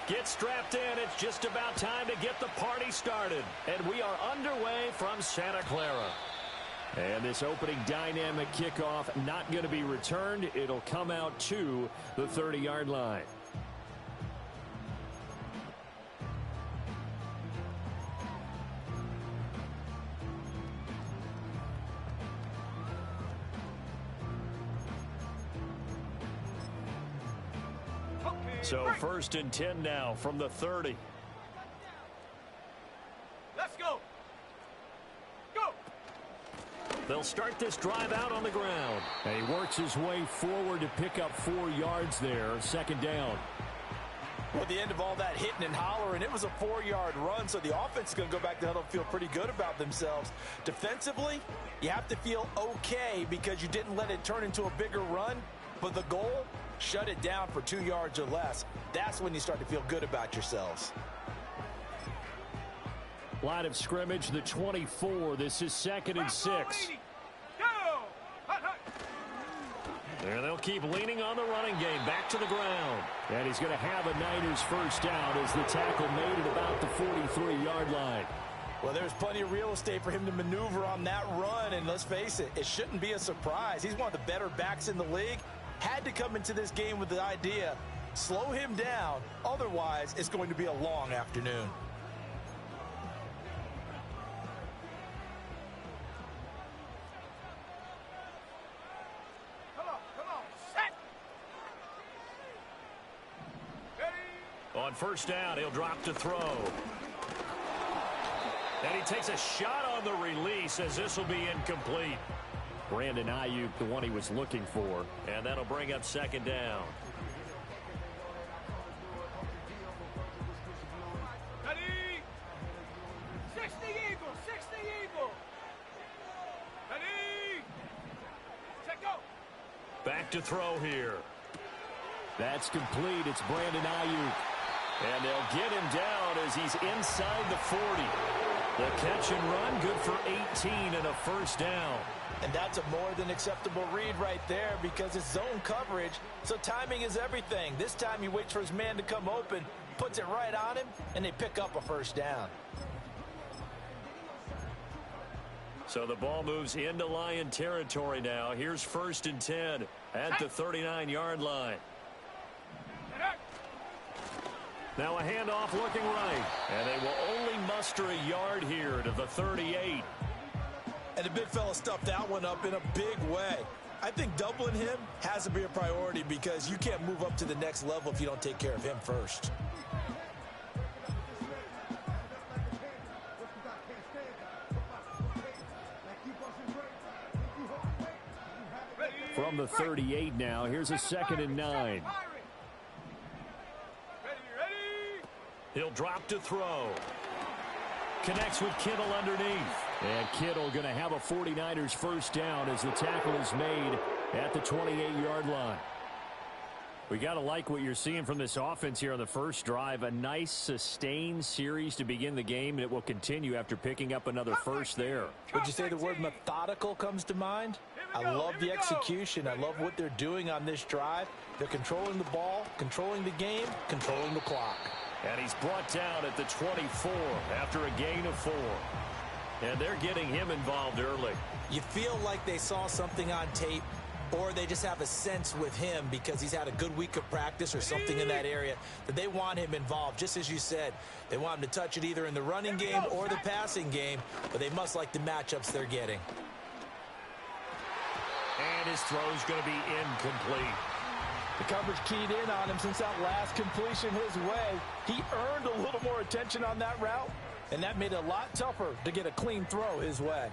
Get strapped in. It's just about time to get the party started. And we are underway from Santa Clara. And this opening dynamic kickoff not going to be returned. It'll come out to the 30-yard line. So 1st and 10 now from the 30. Let's go. Go. They'll start this drive out on the ground. And he works his way forward to pick up 4 yards there. 2nd down. Well, at the end of all that hitting and hollering, it was a 4-yard run, so the offense is going to go back to huddle and feel pretty good about themselves. Defensively, you have to feel okay because you didn't let it turn into a bigger run, but the goal, shut it down for 2 yards or less. That's when you start to feel good about yourselves. Line of scrimmage, the 24. This is 2nd and 6. And they'll keep leaning on the running game. Back to the ground. And he's going to have a Niners 1st down as the tackle made at about the 43-yard line. Well, there's plenty of real estate for him to maneuver on that run. And let's face it, it shouldn't be a surprise. He's one of the better backs in the league. Had to come into this game with the idea, slow him down. Otherwise, it's going to be a long afternoon. On 1st down, he'll drop to throw. And he takes a shot on the release as this will be incomplete. Brandon Ayuk, the one he was looking for. And that'll bring up 2nd down. Ready? 60 Eagle, 60 Eagle. Ready? Check go. Back to throw here. That's complete. It's Brandon Ayuk. And they'll get him down as he's inside the 40. The catch and run, good for 18 and a 1st down. And that's a more than acceptable read right there because it's zone coverage, so timing is everything. This time he waits for his man to come open, puts it right on him, and they pick up a 1st down. So the ball moves into Lion territory now. Here's 1st and 10 at the 39-yard line. Now a handoff looking right. And they will only muster a yard here to the 38. And the big fella stuffed that one up in a big way. I think doubling him has to be a priority because you can't move up to the next level if you don't take care of him first. From the 38 now, here's a 2nd and 9. He'll drop to throw. Connects with Kittle underneath. And Kittle going to have a 49ers 1st down as the tackle is made at the 28-yard line. We got to like what you're seeing from this offense here on the first drive. A nice sustained series to begin the game, and it will continue after picking up another 1st there. Would you say the word methodical comes to mind? I love the execution. I love what they're doing on this drive. They're controlling the ball, controlling the game, controlling the clock. And he's brought down at the 24 after a gain of 4. And they're getting him involved early. You feel like they saw something on tape, or they just have a sense with him because he's had a good week of practice or something in that area that they want him involved. Just as you said, they want him to touch it either in the running game or the passing game, but they must like the matchups they're getting. And his throw's going to be incomplete. The coverage keyed in on him since that last completion his way. He earned a little more attention on that route, and that made it a lot tougher to get a clean throw his way.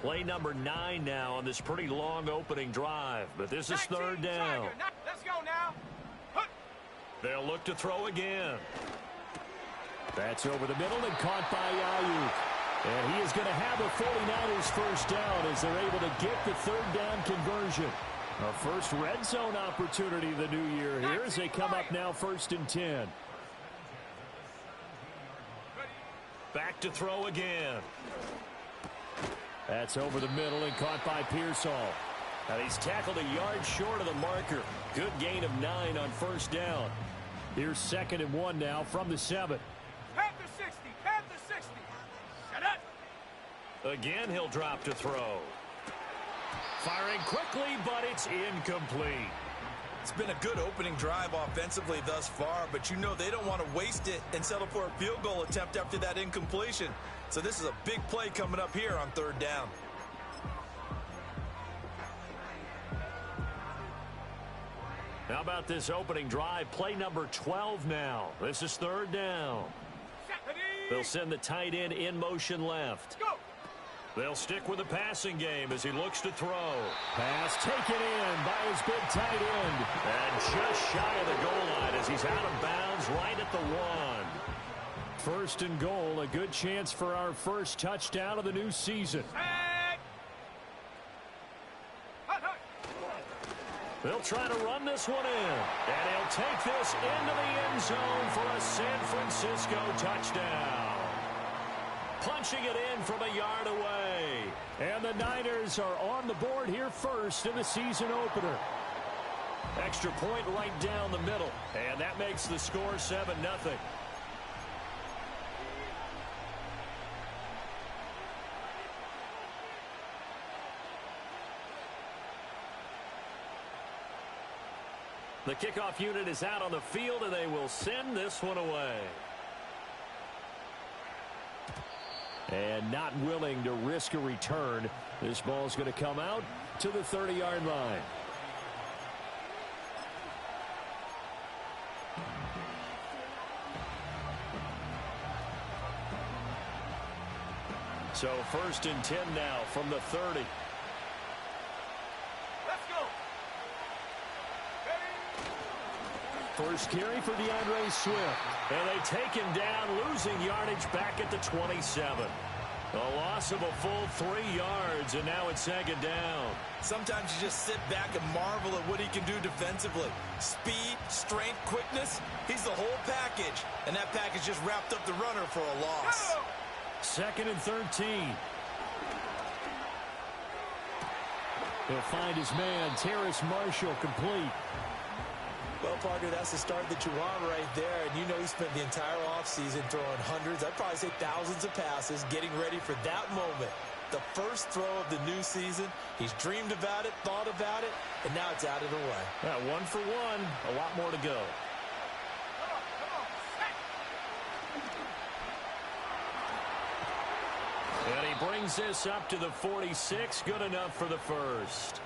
Play number 9 now on this pretty long opening drive, but this is 3rd down. Let's go now. They'll look to throw again. That's over the middle and caught by Ayuk. And he is going to have a 49ers 1st down as they're able to get the 3rd down conversion. A first red zone opportunity the new year here as they come up now 1st and 10. Back to throw again. That's over the middle and caught by Pearsall. Now he's tackled a yard short of the marker. Good gain of 9 on first down. Here's 2nd and 1 now from the 7. Panther 60, Panther 60. Shut up. Again, he'll drop to throw. Firing quickly, but it's incomplete. It's been a good opening drive offensively thus far, but you know they don't want to waste it and settle for a field goal attempt after that incompletion. So this is a big play coming up here on 3rd down. How about this opening drive? Play number 12 now. This is 3rd down. They'll send the tight end in motion left. Go. They'll stick with the passing game as he looks to throw. Pass taken in by his big tight end. And just shy of the goal line as he's out of bounds right at the 1. 1st and goal, a good chance for our first touchdown of the new season. They'll try to run this one in. And he'll take this into the end zone for a San Francisco touchdown. Punching it in from a yard away. And the Niners are on the board here first in the season opener. Extra point right down the middle. And that makes the score 7-0. The kickoff unit is out on the field, and they will send this one away. And not willing to risk a return. This ball's going to come out to the 30-yard line. So 1st and 10 now from the 30. Let's go. First carry for DeAndre Swift. And they take him down, losing yardage back at the 27. A loss of a full 3 yards, and now it's 2nd down. Sometimes you just sit back and marvel at what he can do defensively. Speed, strength, quickness, he's the whole package. And that package just wrapped up the runner for a loss. 2nd and 13. He'll find his man, Terrace Marshall, complete. Well, partner, that's the start that you want right there. And you know he spent the entire offseason throwing hundreds, I'd probably say thousands of passes, getting ready for that moment. The first throw of the new season. He's dreamed about it, thought about it, and now it's out of the way. Yeah, 1 for 1, a lot more to go. And he brings this up to the 46, good enough for the first.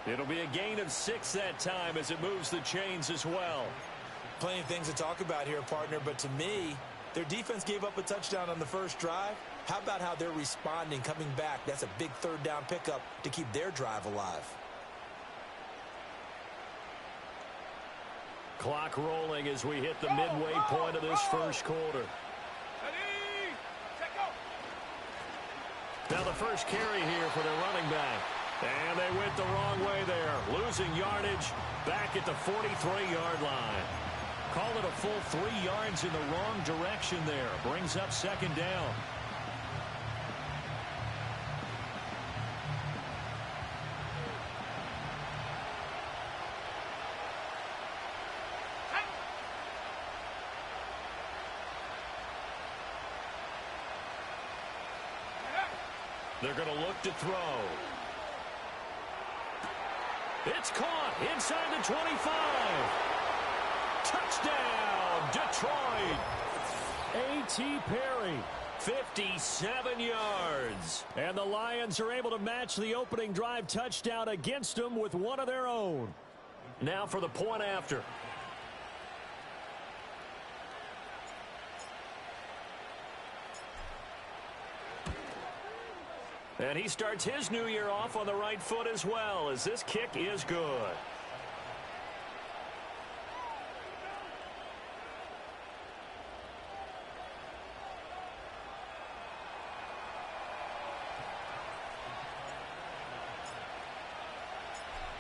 It'll be a gain of 6 that time as it moves the chains as well. Plenty of things to talk about here, partner, but to me, their defense gave up a touchdown on the first drive. How about how they're responding, coming back? That's a big 3rd down pickup to keep their drive alive. Clock rolling as we hit the midway point of this first quarter. Now the first carry here for the running back. And they went the wrong way there, losing yardage back at the 43-yard line. Call it a full 3 yards in the wrong direction there. Brings up 2nd down. They're going to look to throw. It's caught inside the 25. Touchdown, Detroit. A.T. Perry, 57 yards. And the Lions are able to match the opening drive touchdown against them with one of their own. Now for the point after. And he starts his new year off on the right foot as well, as this kick is good.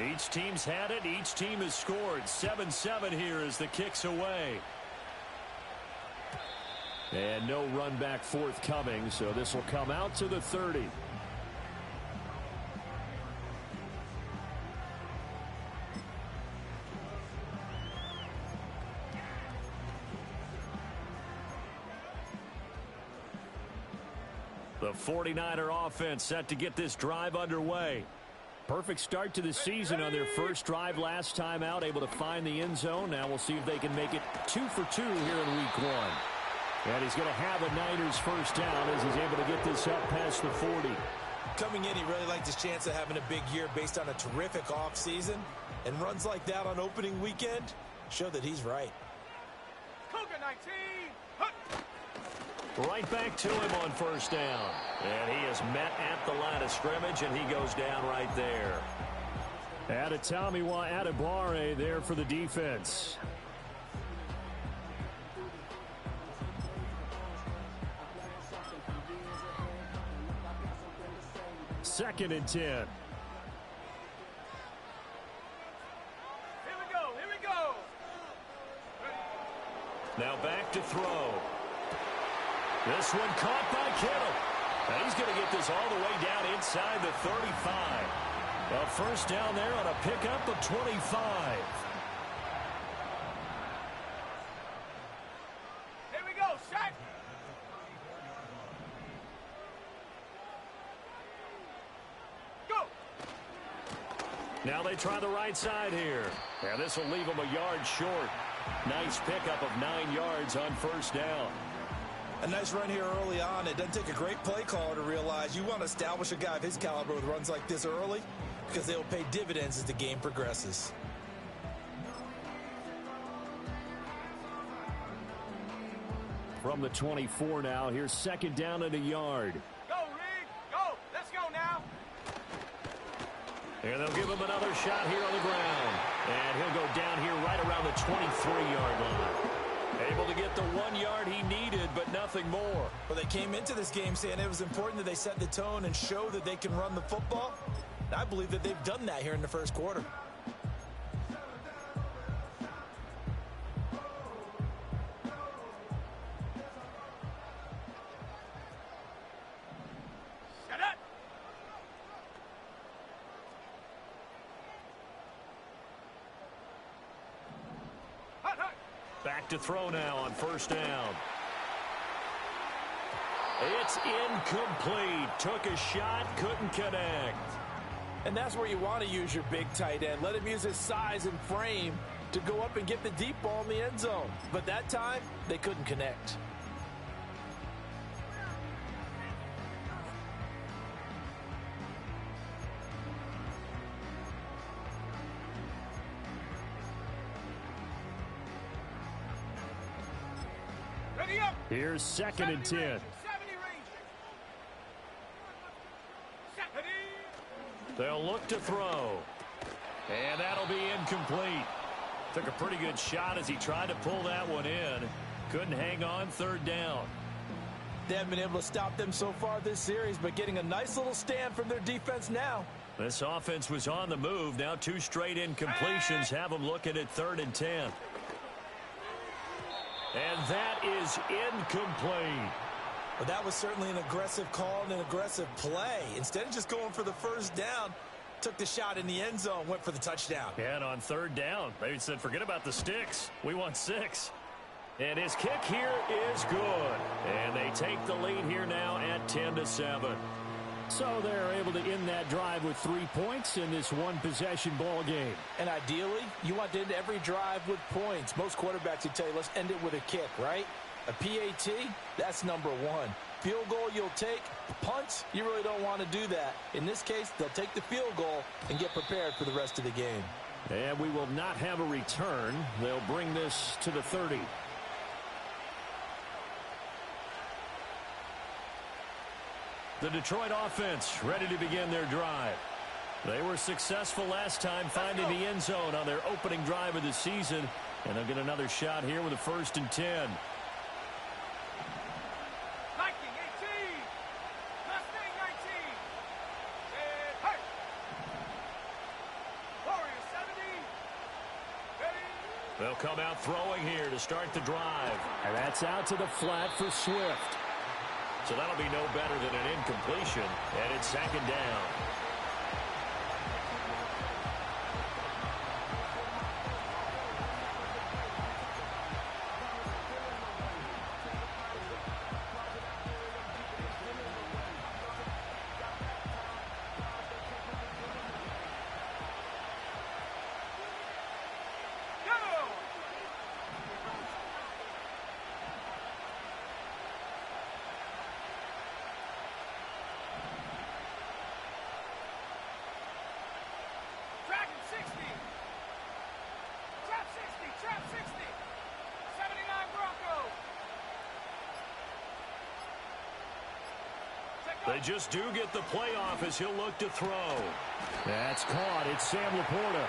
Each team's had it. Each team has scored. 7-7 here as the kick's away. And no run back forthcoming, so this will come out to the 30. The 49er offense set to get this drive underway. Perfect start to the season on their first drive last time out, able to find the end zone. Now we'll see if they can make it 2 for 2 here in week 1. And he's going to have a Niners first down as he's able to get this up past the 40. Coming in, he really liked his chance of having a big year based on a terrific offseason. And runs like that on opening weekend show that he's right. Cougar 19. Right back to him on first down. And he is met at the line of scrimmage, and he goes down right there. Adetomiwa Adebawore there for the defense. Second and 10. Here we go. Now back to throw. This one caught by Kittle. And he's going to get this all the way down inside the 35. A first down there on a pickup of 25. Here we go, set. Go. Now they try the right side here. And this will leave them a yard short. Nice pickup of 9 yards on first down. A nice run here early on. It doesn't take a great play caller to realize you want to establish a guy of his caliber with runs like this early because they will pay dividends as the game progresses. From the 24 now, here's second down and a yard. Go, Reed. Go. Let's go now. And they'll give him another shot here on the ground. And he'll go down here right around the 23-yard line. Able to get the 1 yard he needed, but nothing more. Well, they came into this game saying it was important that they set the tone and show that they can run the football. And I believe that they've done that here in the first quarter. Shut up. Hut. Back to throw now on first down. It's incomplete. Took a shot, couldn't connect. And that's where you want to use your big tight end. Let him use his size and frame to go up and get the deep ball in the end zone. But that time, they couldn't connect. Ready up. Here's second and 10. 70 range. Set. Ready. They'll look to throw. And that'll be incomplete. Took a pretty good shot as he tried to pull that one in. Couldn't hang on, third down. They haven't been able to stop them so far this series, but getting a nice little stand from their defense now. This offense was on the move. Now 2 straight incompletions have them looking at third and 10. And that is incomplete. But that was certainly an aggressive call and an aggressive play. Instead of just going for the first down, took the shot in the end zone, went for the touchdown. And on third down, they said, forget about the sticks. We want 6. And his kick here is good. And they take the lead here now at 10-7. So they're able to end that drive with 3 points in this one-possession ball game. And ideally, you want to end every drive with points. Most quarterbacks would tell you, let's end it with a kick, right? A PAT, that's number 1. Field goal you'll take. Punts, you really don't want to do that. In this case, they'll take the field goal and get prepared for the rest of the game. And we will not have a return. They'll bring this to the 30. The Detroit offense ready to begin their drive. They were successful last time finding the end zone on their opening drive of the season. And they'll get another shot here with a first and 10. Viking 18. Mustang 19. And hey. Warrior 70. Ready. They'll come out throwing here to start the drive. And that's out to the flat for Swift. So that'll be no better than an incompletion. And it's second down. They just do get the playoff as he'll look to throw. That's caught. It's Sam Laporta.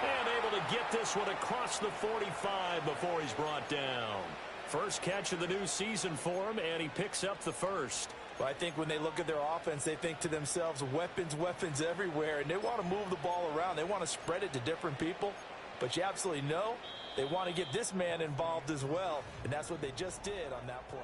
And able to get this one across the 45 before he's brought down. First catch of the new season for him, and he picks up the first. Well, I think when they look at their offense, they think to themselves, weapons, weapons everywhere, and they want to move the ball around. They want to spread it to different people, but you absolutely know they want to get this man involved as well, and that's what they just did on that play.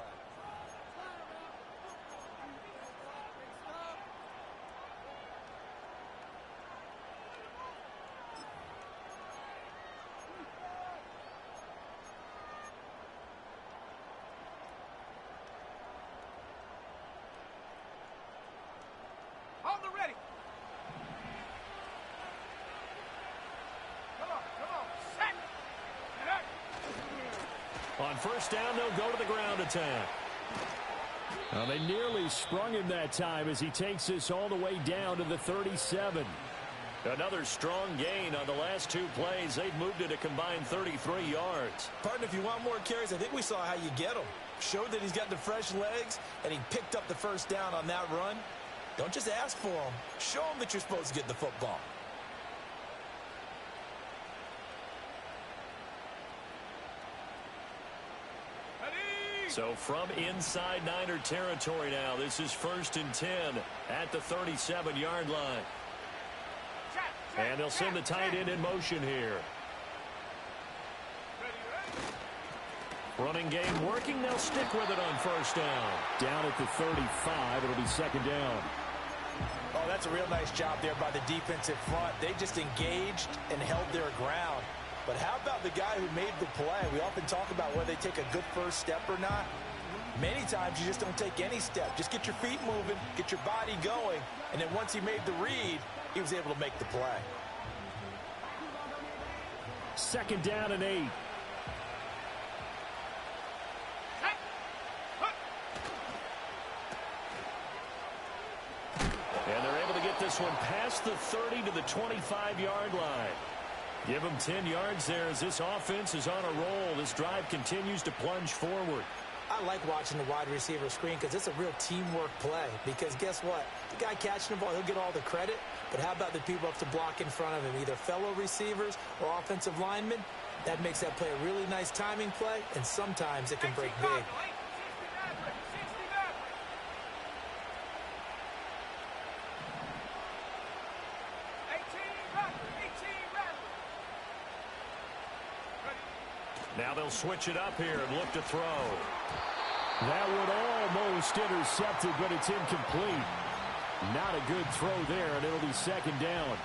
On first down, they'll go to the ground attack. Well, they nearly sprung him that time as he takes this all the way down to the 37. Another strong gain on the last two plays. They've moved it a combined 33 yards. Partner, if you want more carries, I think we saw how you get them. Showed that he's got the fresh legs, and he picked up the first down on that run. Don't just ask for them. Show them that you're supposed to get the football. So from inside Niner territory now, this is 1st and 10 at the 37-yard line. And they'll send the tight end in motion here. Running game working. They'll stick with it on first down. Down at the 35. It'll be second down. Oh, that's a real nice job there by the defensive front. They just engaged and held their ground. But how about the guy who made the play? We often talk about whether they take a good first step or not. Many times you just don't take any step. Just get your feet moving, get your body going, and then once he made the read, he was able to make the play. Second down and 8. And they're able to get this one past the 30 to the 25-yard line. Give them 10 yards there as this offense is on a roll. This drive continues to plunge forward. I like watching the wide receiver screen because it's a real teamwork play. Because guess what? The guy catching the ball, he'll get all the credit. But how about the people up to block in front of him, either fellow receivers or offensive linemen? That makes that play a really nice timing play, and sometimes it can break big. Now they'll switch it up here and look to throw. That would almost intercept it, but it's incomplete. Not a good throw there, and it'll be second down.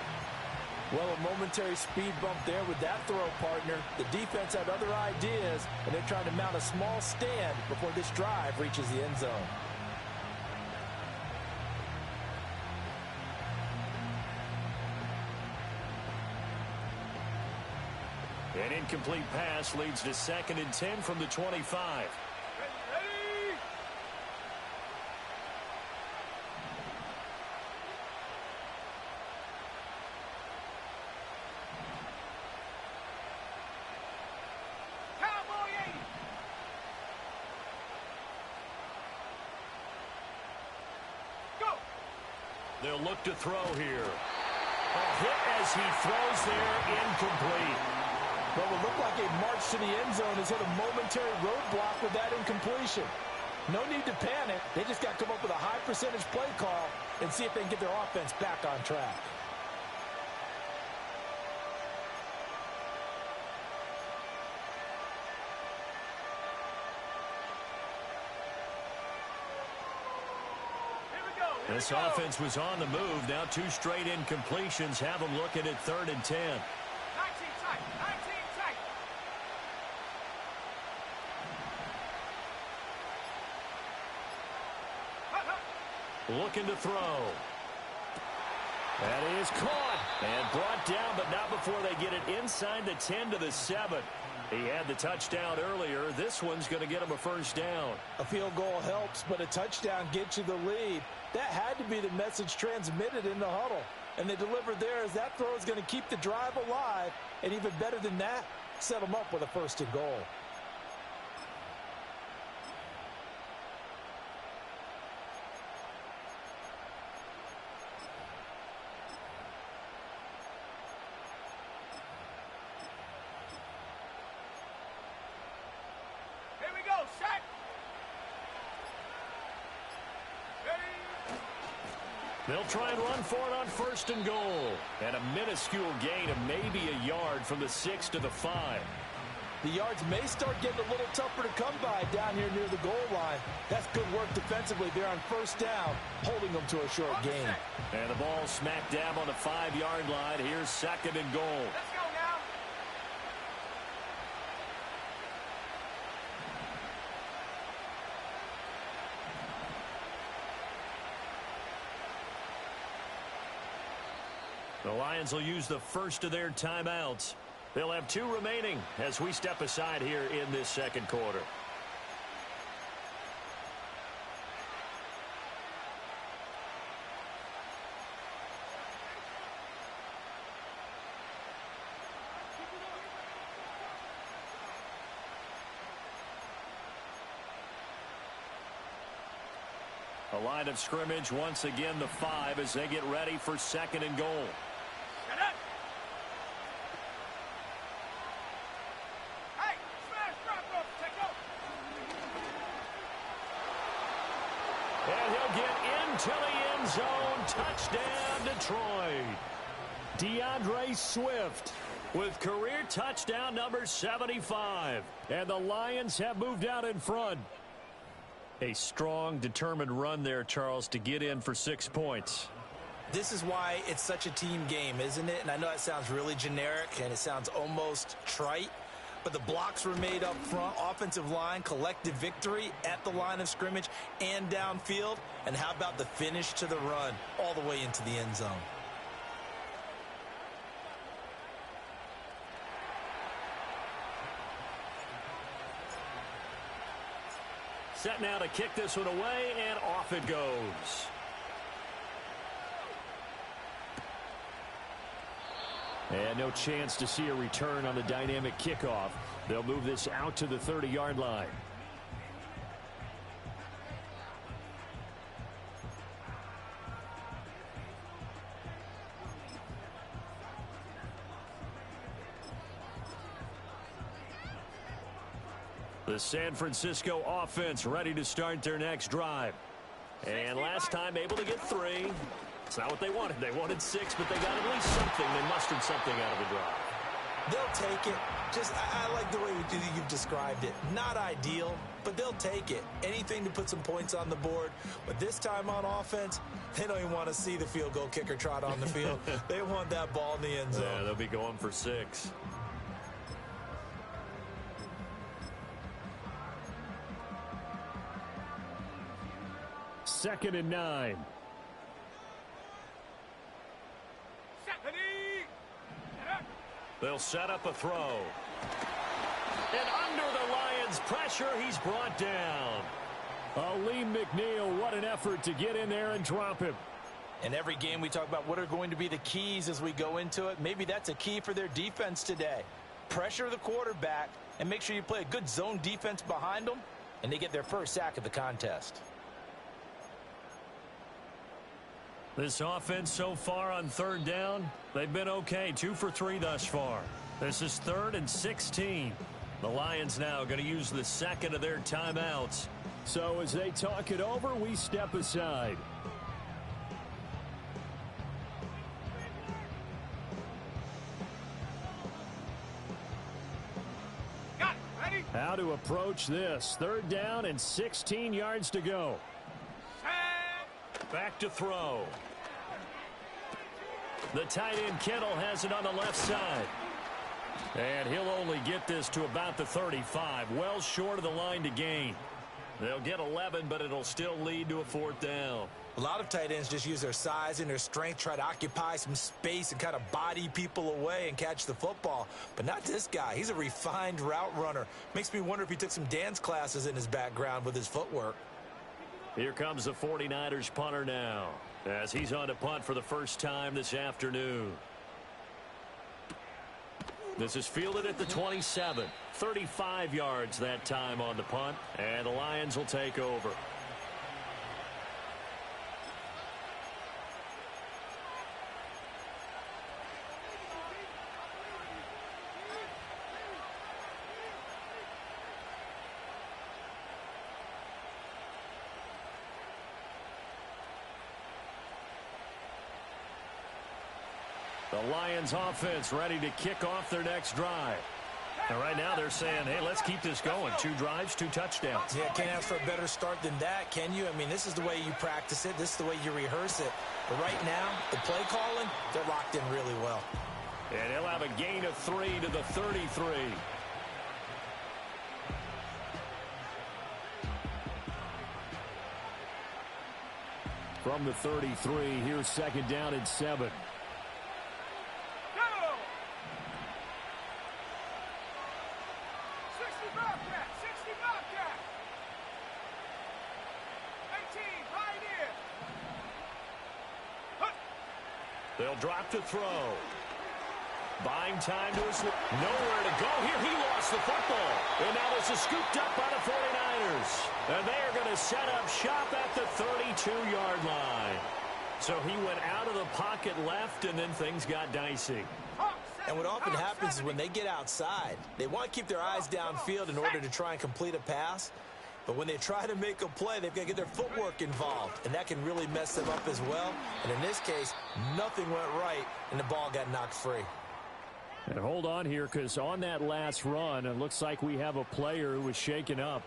Well, a momentary speed bump there with that throw, partner. The defense had other ideas, and they're trying to mount a small stand before this drive reaches the end zone. An incomplete pass leads to 2nd and 10 from the 25. They'll look to throw here. A hit as he throws there, incomplete. What will look like a march to the end zone has hit a momentary roadblock with that incompletion. No need to panic. They just got to come up with a high percentage play call and see if they can get their offense back on track. This offense was on the move. Now 2 straight incompletions have them looking at 3rd and 10. 19 tight. 19 tight. Looking to throw. That is caught and brought down, but not before they get it inside the 10 to the 7. He had the touchdown earlier. This one's going to get him a first down. A field goal helps, but a touchdown gets you the lead. That had to be the message transmitted in the huddle. And they delivered there as that throw is going to keep the drive alive. And even better than that, set them up with a 1st and goal. They'll try and run for it on 1st and goal. And a minuscule gain of maybe a yard from the 6 to the 5. The yards may start getting a little tougher to come by down here near the goal line. That's good work defensively there on 1st down, holding them to a short gain. And the ball smack dab on the 5-yard line. Here's 2nd and goal. Let's go now. The Lions will use the first of their timeouts. They'll have 2 remaining as we step aside here in this 2nd quarter. A line of scrimmage once again the 5 as they get ready for 2nd and goal. Get up. Hey, smash, drop off, take off. And he'll get into the end zone. Touchdown, Detroit. DeAndre Swift with career touchdown number 75. And the Lions have moved out in front. A strong, determined run there, Charles, to get in for 6 points. This is why it's such a team game, isn't it? And I know that sounds really generic and it sounds almost trite, but the blocks were made up front, offensive line, collective victory at the line of scrimmage and downfield. And how about the finish to the run all the way into the end zone? Set now to kick this one away, and off it goes. And no chance to see a return on the dynamic kickoff. They'll move this out to the 30-yard line. The San Francisco offense ready to start their next drive. And last time able to get 3. It's not what they wanted. They wanted 6, but they got at least something. They mustered something out of the drive. They'll take it. I like the way you've described it. Not ideal, but they'll take it. Anything to put some points on the board. But this time on offense, they don't even want to see the field goal kicker trot on the field. They want that ball in the end zone. Yeah, they'll be going for 6. Second and 9. They'll set up a throw. And under the Lions' pressure, he's brought down. Aleem McNeil, what an effort to get in there and drop him. In every game we talk about what are going to be the keys as we go into it. Maybe that's a key for their defense today. Pressure the quarterback and make sure you play a good zone defense behind them, and they get their first sack of the contest. This offense so far on 3rd down, they've been okay. 2 for 3 thus far. This is 3rd and 16. The Lions now going to use the 2nd of their timeouts. So as they talk it over, we step aside. Got it. Ready? How to approach this. 3rd down and 16 yards to go. Back to throw. The tight end Kittle has it on the left side. And he'll only get this to about the 35. Well short of the line to gain. They'll get 11, but it'll still lead to a 4th down. A lot of tight ends just use their size and their strength, try to occupy some space and kind of body people away and catch the football. But not this guy. He's a refined route runner. Makes me wonder if he took some dance classes in his background with his footwork. Here comes the 49ers punter now, as he's on to punt for the first time this afternoon. This is fielded at the 27. 35 yards that time on the punt, and the Lions will take over. The Lions offense ready to kick off their next drive. And right now they're saying, hey, let's keep this going. 2 drives, 2 touchdowns. Yeah, can't ask for a better start than that, can you? I mean, this is the way you practice it. This is the way you rehearse it. But right now, the play calling, they're locked in really well. And he'll have a gain of 3 to the 33. From the 33, here's 2nd down and 7. They'll drop to throw. Buying time to his... Nowhere to go here. He lost the football. And now this is scooped up by the 49ers. And they are going to set up shop at the 32-yard line. So he went out of the pocket left, and then things got dicey. And what often happens is when they get outside, they want to keep their eyes downfield in order to try and complete a pass. But when they try to make a play, they've got to get their footwork involved, and that can really mess them up as well. And in this case, nothing went right, and the ball got knocked free. And hold on here, because on that last run, it looks like we have a player who was shaken up.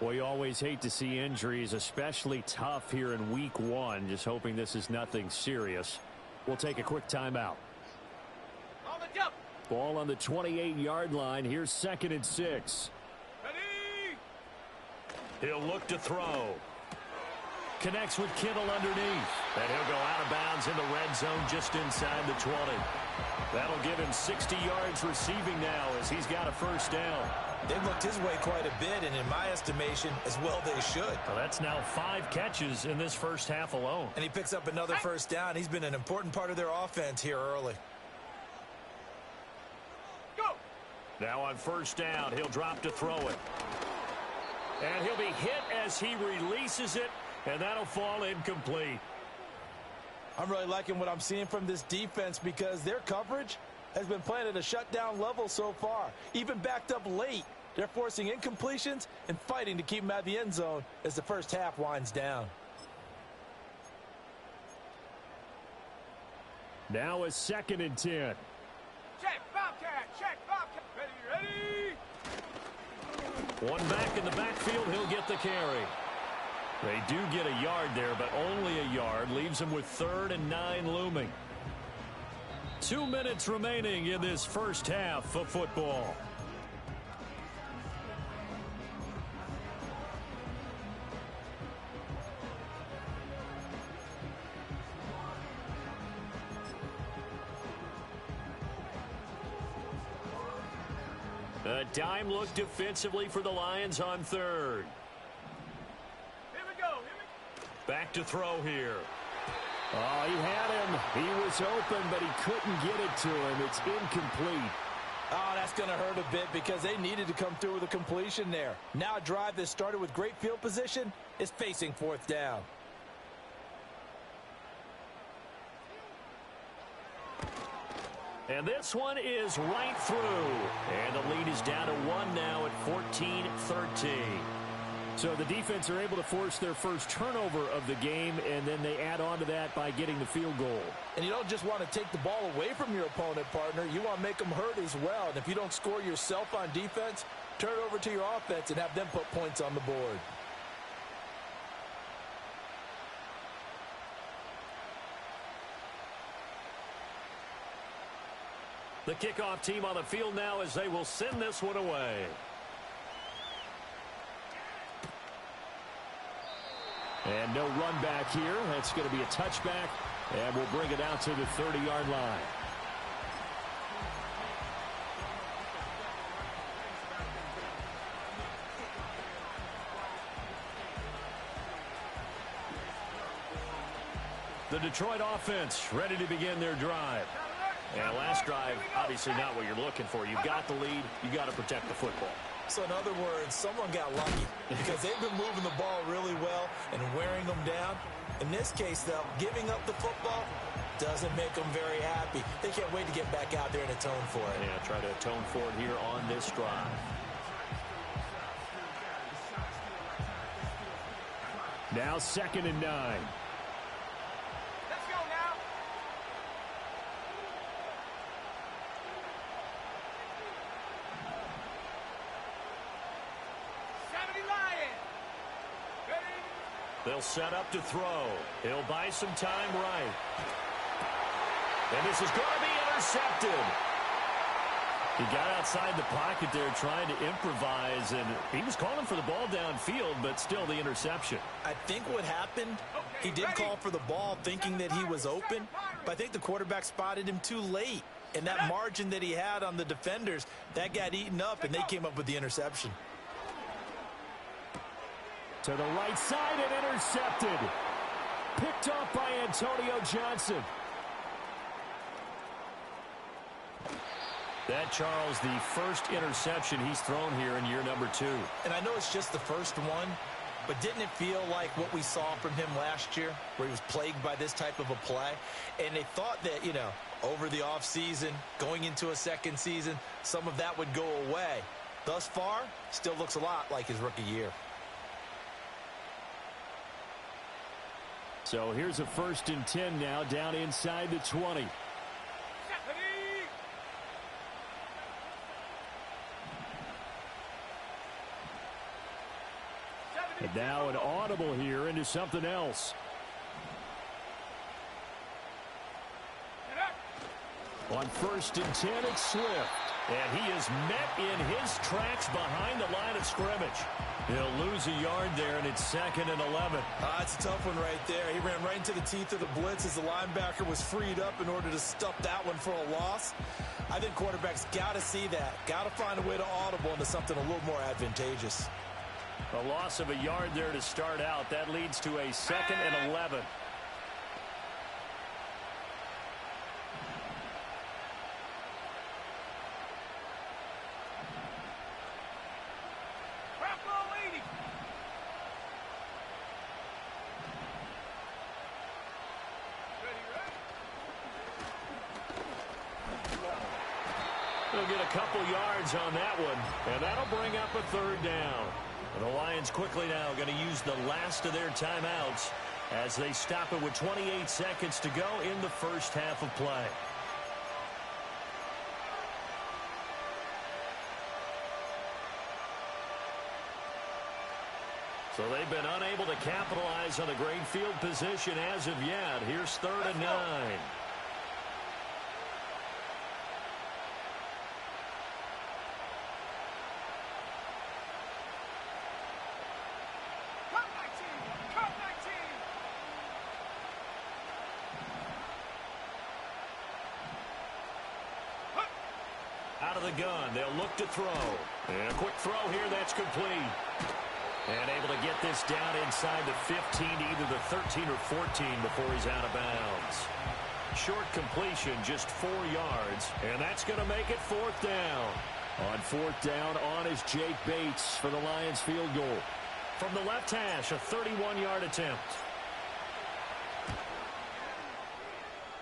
Boy, you always hate to see injuries, especially tough here in week 1. Just hoping this is nothing serious. We'll take a quick timeout. Ball on the 28-yard line. Here's 2nd and 6. He'll look to throw. Connects with Kittle underneath. And he'll go out of bounds in the red zone just inside the 20. That'll give him 60 yards receiving now as he's got a first down. They've looked his way quite a bit, and in my estimation, as well they should. Well, that's now 5 catches in this first half alone. And he picks up another first down. He's been an important part of their offense here early. Go! Now on first down, he'll drop to throw it. And he'll be hit as he releases it, and that'll fall incomplete. I'm really liking what I'm seeing from this defense because their coverage has been playing at a shutdown level so far. Even backed up late, they're forcing incompletions and fighting to keep them out of the end zone as the first half winds down. Now a 2nd and 10. Check, Bobcat, check, Bobcat. Ready? One back in the backfield, he'll get the carry. They do get a yard there, but only a yard. Leaves them with 3rd and 9 looming. 2 minutes remaining in this first half of football. A dime look defensively for the Lions on 3rd. Back to throw here. Oh, he had him. He was open, but he couldn't get it to him. It's incomplete. Oh, that's going to hurt a bit because they needed to come through with a completion there. Now a drive that started with great field position is facing 4th down. And this one is right through. And the lead is down to 1 now at 14-13. So the defense are able to force their first turnover of the game, and then they add on to that by getting the field goal. And you don't just want to take the ball away from your opponent, partner. You want to make them hurt as well. And if you don't score yourself on defense, turn it over to your offense and have them put points on the board. The kickoff team on the field now as they will send this one away. And no run back here. That's going to be a touchback, and we'll bring it out to the 30-yard line. The Detroit offense ready to begin their drive. And last drive, obviously not what you're looking for. You've got the lead. You've got to protect the football. So in other words, someone got lucky because they've been moving the ball really well and wearing them down. In this case, though, giving up the football doesn't make them very happy. They can't wait to get back out there and atone for it. Yeah, try to atone for it here on this drive. Now 2nd and 9. Let's go now. They'll set up to throw. He'll buy some time right. And this is going to be intercepted. He got outside the pocket there trying to improvise, and he was calling for the ball downfield, but still the interception. I think what happened, he did call for the ball thinking that he was open, but I think the quarterback spotted him too late. And that margin that he had on the defenders, that got eaten up, and they came up with the interception. To the right side and intercepted. Picked off by Antonio Johnson. That, Charles, the first interception he's thrown here in year number 2. And I know it's just the first one, but didn't it feel like what we saw from him last year, where he was plagued by this type of a play? And they thought that, you know, over the offseason, going into a second season, some of that would go away. Thus far, still looks a lot like his rookie year. So here's a 1st and 10 now, down inside the 20. And now an audible here into something else. On 1st and 10, it's Swift. And he is met in his tracks behind the line of scrimmage. He'll lose a yard there, and it's 2nd and 11. That's a tough one right there. He ran right into the teeth of the blitz as the linebacker was freed up in order to stuff that one for a loss. I think quarterbacks got to see that. Got to find a way to audible into something a little more advantageous. A loss of a yard there to start out. That leads to a 2nd and 11. They'll get a couple yards on that one, and that'll bring up a 3rd down. The Lions quickly now going to use the last of their timeouts as they stop it with 28 seconds to go in the first half of play. So they've been unable to capitalize on a great field position as of yet. Here's 3rd and 9. Out of the gun, they'll look to throw. And a quick throw here, that's complete. And able to get this down inside the 15 to either the 13 or 14 before he's out of bounds. Short completion, just 4 yards, and that's going to make it 4th down. On 4th down, on is Jake Bates for the Lions field goal. From the left hash, a 31-yard attempt.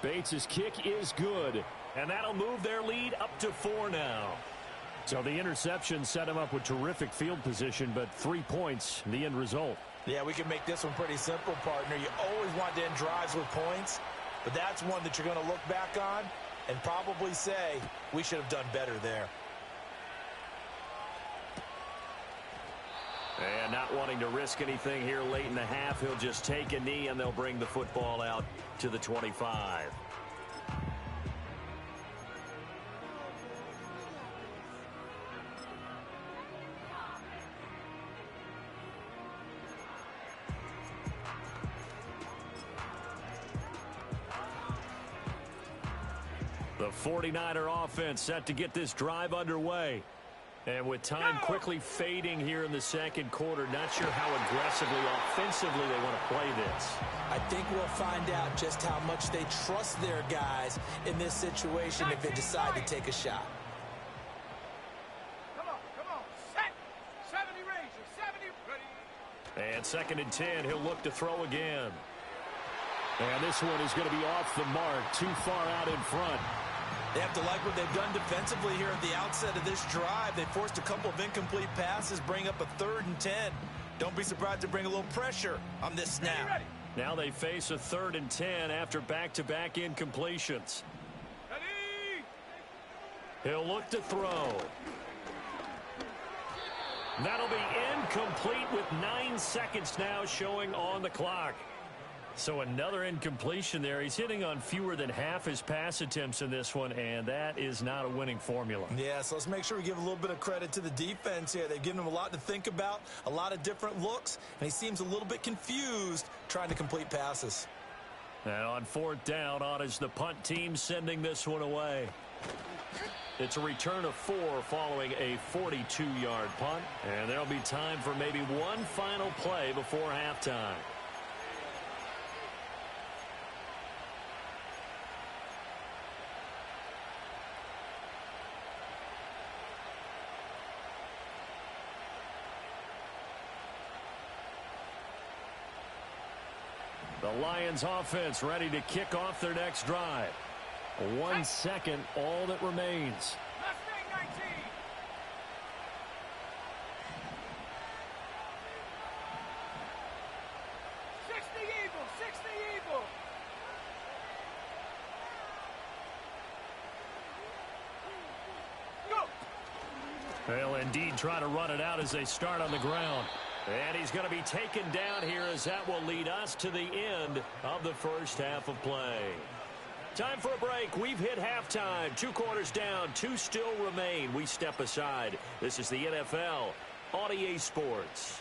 Bates' kick is good. And that'll move their lead up to 4 now. So the interception set him up with terrific field position, but 3 points, the end result. Yeah, we can make this one pretty simple, partner. You always want to end drives with points, but that's one that you're going to look back on and probably say, we should have done better there. And not wanting to risk anything here late in the half, he'll just take a knee, and they'll bring the football out to the 25. The 49er offense set to get this drive underway. And with time quickly fading here in the second quarter, not sure how aggressively, offensively they want to play this. I think we'll find out just how much they trust their guys in this situation if they decide to take a shot. Come on, set. 70 Ranger, 70, ready. And 2nd and 10, he'll look to throw again. And this one is going to be off the mark, too far out in front. They have to like what they've done defensively here at the outset of this drive. They forced a couple of incomplete passes, bring up a 3rd and 10. Don't be surprised to bring a little pressure on this snap. Ready. Now they face a 3rd and 10 after back-to-back incompletions. Ready. He'll look to throw. That'll be incomplete with 9 seconds now showing on the clock. So another incompletion there. He's hitting on fewer than half his pass attempts in this one, and that is not a winning formula. Yeah, so let's make sure we give a little bit of credit to the defense here. They've given him a lot to think about, a lot of different looks, and he seems a little bit confused trying to complete passes. And on 4th down, on is the punt team sending this one away. It's a return of 4 following a 42-yard punt, and there'll be time for maybe one final play before halftime. The Lions offense ready to kick off their next drive. 1 second, all that remains. Mustang 19. Eagle, 60 Eagle. Go. They'll indeed try to run it out as they start on the ground. And he's going to be taken down here as that will lead us to the end of the first half of play. Time for a break. We've hit halftime. 2 quarters down. 2 still remain. We step aside. This is the NFL on EA Sports.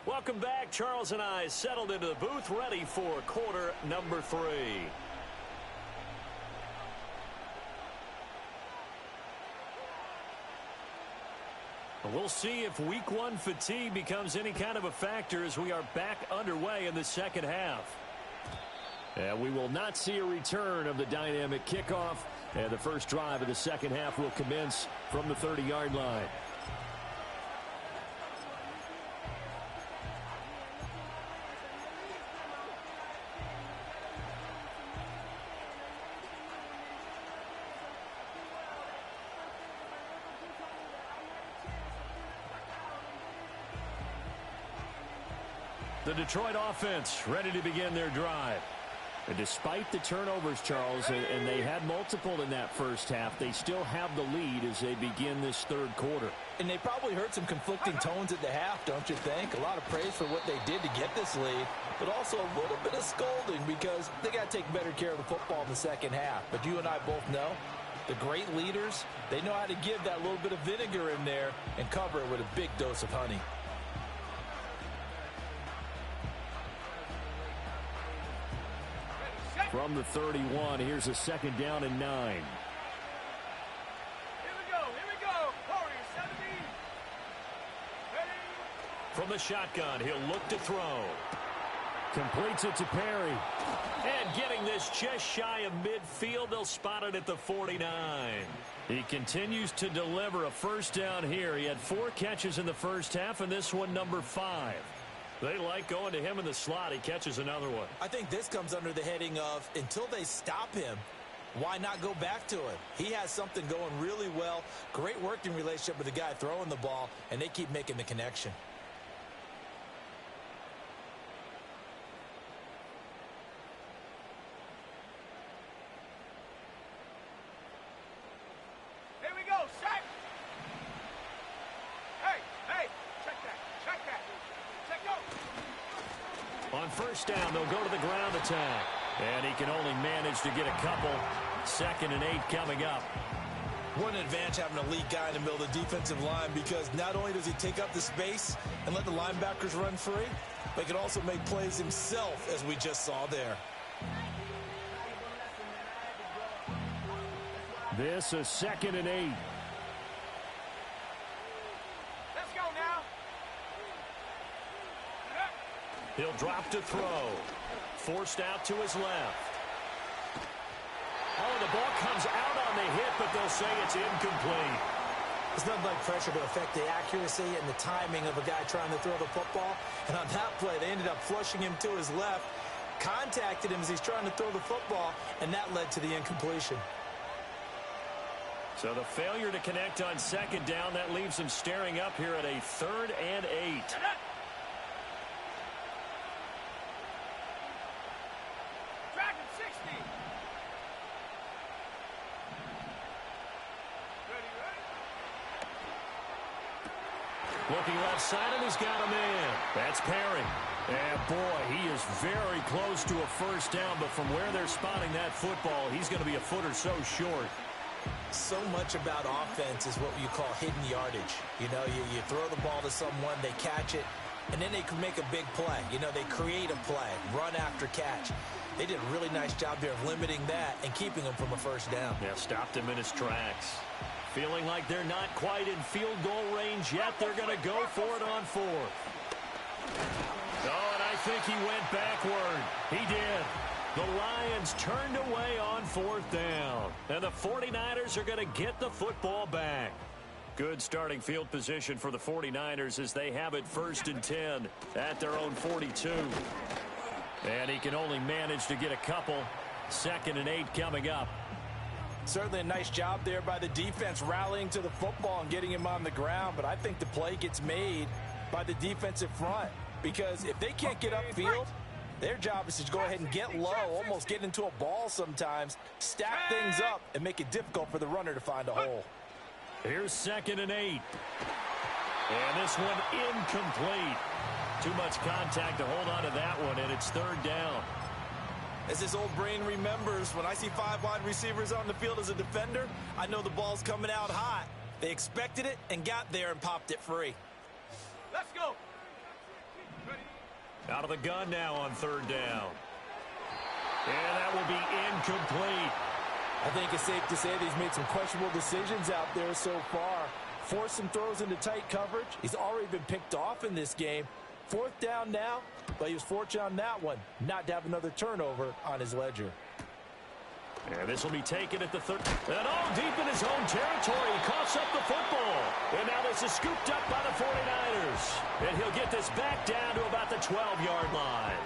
Welcome back. Charles and I settled into the booth, ready for quarter number 3. We'll see if week 1 fatigue becomes any kind of a factor as we are back underway in the second half. And we will not see a return of the dynamic kickoff. And the first drive of the second half will commence from the 30-yard line. The Detroit offense ready to begin their drive. And despite the turnovers, Charles, and they had multiple in that first half, they still have the lead as they begin this third quarter. And they probably heard some conflicting tones at the half, don't you think? A lot of praise for what they did to get this lead, but also a little bit of scolding because they got to take better care of the football in the second half. But you and I both know the great leaders, they know how to give that little bit of vinegar in there and cover it with a big dose of honey. From the 31, here's a 2nd down and 9. Here we go. Warriors 17. Ready. From the shotgun, he'll look to throw. Completes it to Perry. And getting this just shy of midfield, they'll spot it at the 49. He continues to deliver a first down here. He had 4 catches in the first half, and this one number 5. They like going to him in the slot. He catches another one. I think this comes under the heading of until they stop him, why not go back to him? He has something going really well. Great working relationship with the guy throwing the ball, and they keep making the connection. Here we go. Set. Hey. Check that. Check go. On first down, they'll go to the ground attack. And he can only manage to get a couple. 2nd and 8 coming up. What an advantage having a lead guy in the middle of the defensive line, because not only does he take up the space and let the linebackers run free, but he can also make plays himself, as we just saw there. This is 2nd and 8. Let's go now. He'll drop to throw. Forced out to his left. Oh, the ball comes out on the hit, but they'll say it's incomplete. It's nothing like pressure to affect the accuracy and the timing of a guy trying to throw the football. And on that play, they ended up flushing him to his left, contacted him as he's trying to throw the football, and that led to the incompletion. So the failure to connect on 2nd down, that leaves them staring up here at a 3rd and 8. Dragon 60. Ready, ready. Looking left side, and he's got a man. That's Perry. And, boy, he is very close to a first down, but from where they're spotting that football, he's going to be a foot or so short. So much about offense is what you call hidden yardage. You know, you throw the ball to someone, they catch it, and then they can make a big play. You know, they create a play, run after catch. They did a really nice job there of limiting that and keeping him from a first down. Yeah, stopped him in his tracks. Feeling like they're not quite in field goal range yet. They're going to go for it on fourth. Oh, and I think he went backward. He did. The Lions turned away on fourth down. And the 49ers are going to get the football back. Good starting field position for the 49ers as they have it 1st and 10 at their own 42. And he can only manage to get a couple. 2nd and 8 coming up. Certainly a nice job there by the defense rallying to the football and getting him on the ground. But I think the play gets made by the defensive front. Because if they can't get upfield, their job is to go ahead and get low, almost get into a ball sometimes, stack things up, and make it difficult for the runner to find a hole. Here's 2nd and 8. And this one incomplete. Too much contact to hold on to that one, and it's 3rd down. As this old brain remembers, when I see 5 wide receivers on the field as a defender, I know the ball's coming out hot. They expected it and got there and popped it free. Let's go. Out of the gun now on 3rd down. And that will be incomplete. I think it's safe to say that he's made some questionable decisions out there so far. Forced some throws into tight coverage. He's already been picked off in this game. 4th down now, but he was fortunate on that one not to have another turnover on his ledger. And this will be taken at the 3rd. And all deep in his own territory. He coughs up the football. And now this is scooped up by the 49ers. And he'll get this back down to about the 12-yard line.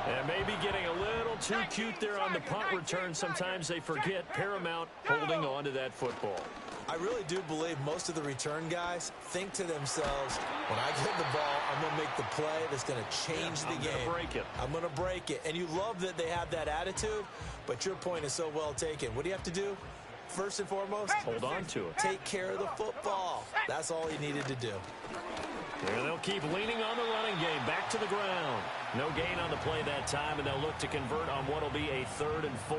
And maybe getting a little too cute there on the punt return. Sometimes they forget Paramount holding on to that football. I really do believe most of the return guys think to themselves, when I get the ball, I'm going to make the play that's going to change the game. I'm going to break it. I'm going to break it. And you love that they have that attitude, but your point is so well taken. What do you have to do? First and foremost, hold on to it. Take care of the football. That's all he needed to do. And they'll keep leaning on the running game. Back to the ground. No gain on the play that time, and they'll look to convert on what will be a 3rd and 4.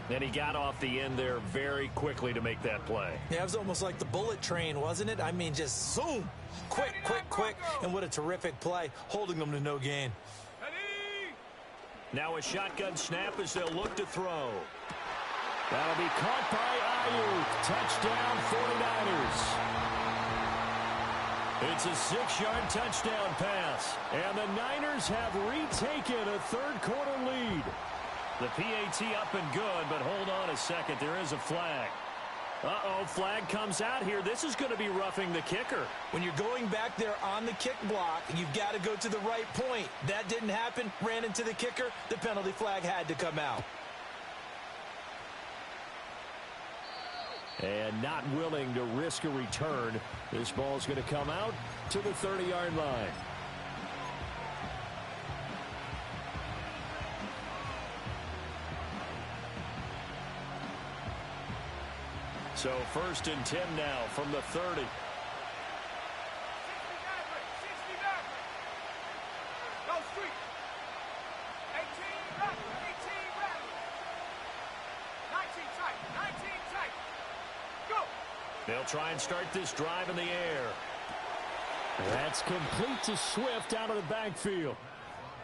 And he got off the end there very quickly to make that play. Yeah, it was almost like the bullet train, wasn't it? I mean, just zoom. Quick, quick, quick. And what a terrific play, holding them to no gain. Now a shotgun snap as they'll look to throw. That'll be caught by Ayuk. Touchdown, 49ers. It's a 6-yard touchdown pass. And the Niners have retaken a 3rd quarter lead. The PAT up and good, but hold on a second. There is a flag. Uh-oh, flag comes out here. This is going to be roughing the kicker. When you're going back there on the kick block, you've got to go to the right point. That didn't happen. Ran into the kicker. The penalty flag had to come out. And not willing to risk a return. This ball's going to come out to the 30-yard line. So 1st and 10 now from the 30. 60 Go street. 18 back. 18 back. 19 tight. 19 tight. Go. They'll try and start this drive in the air. That's complete to Swift out of the backfield.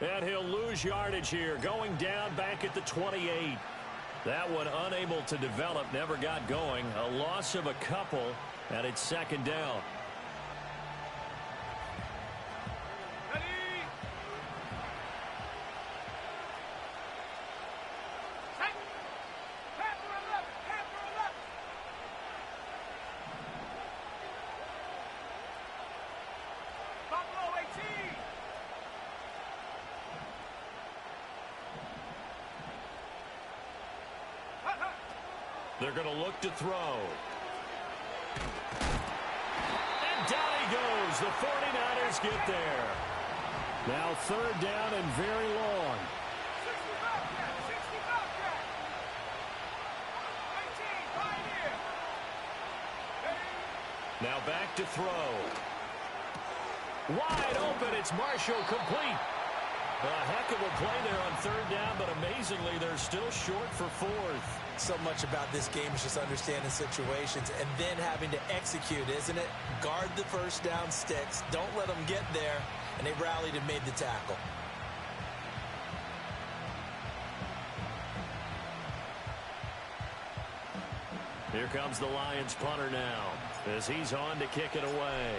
And he'll lose yardage here. Going down back at the 28. That one unable to develop, never got going. A loss of a couple, and it's 2nd down. Ready. Set. Panther 11. Panther 11. Buffalo 18. They're going to look to throw. And down he goes. The 49ers Bears get there. Now third down and very long. 60 Bobcat. 19, right here. Now back to throw. Wide open. It's Marshall, complete. A heck of a play there on third down, but amazingly, they're still short for fourth. So much about this game is just understanding situations and then having to execute, isn't it? Guard the first down sticks. Don't let them get there. And they rallied and made the tackle. Here comes the Lions punter now as he's on to kick it away.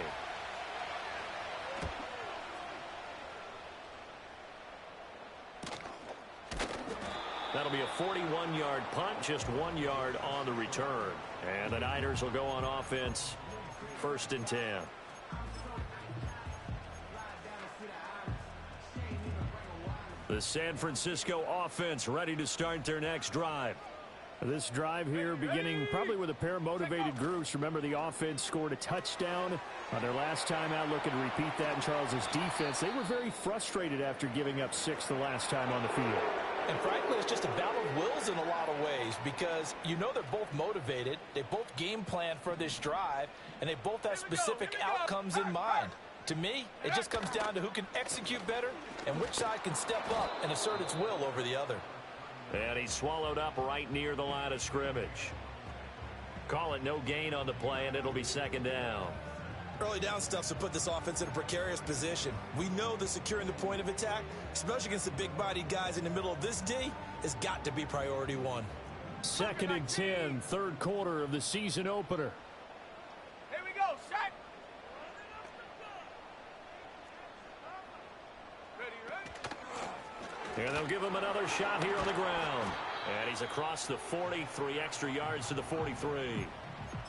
That'll be a 41-yard punt, just 1 yard on the return. And the Niners will go on offense, 1st and 10. The San Francisco offense ready to start their next drive. This drive here beginning probably with a pair of motivated groups. Remember, the offense scored a touchdown on their last time out, looking to repeat that in Charles's defense. They were very frustrated after giving up 6 the last time on the field. And frankly, it's just a battle of wills in a lot of ways because you know they're both motivated. They both game plan for this drive, and they both have specific outcomes in mind. To me, it just comes down to who can execute better and which side can step up and assert its will over the other. And he's swallowed up right near the line of scrimmage. Call it no gain on the play, and it'll be 2nd down. Early down stuffs will put this offense in a precarious position. We know that securing the point of attack, especially against the big-bodied guys in the middle of this D, has got to be priority 1. 2nd and 10, third quarter of the season opener. Here we go, set. Ready. And they'll give him another shot here on the ground. And he's across the 40, 3 extra yards to the 43.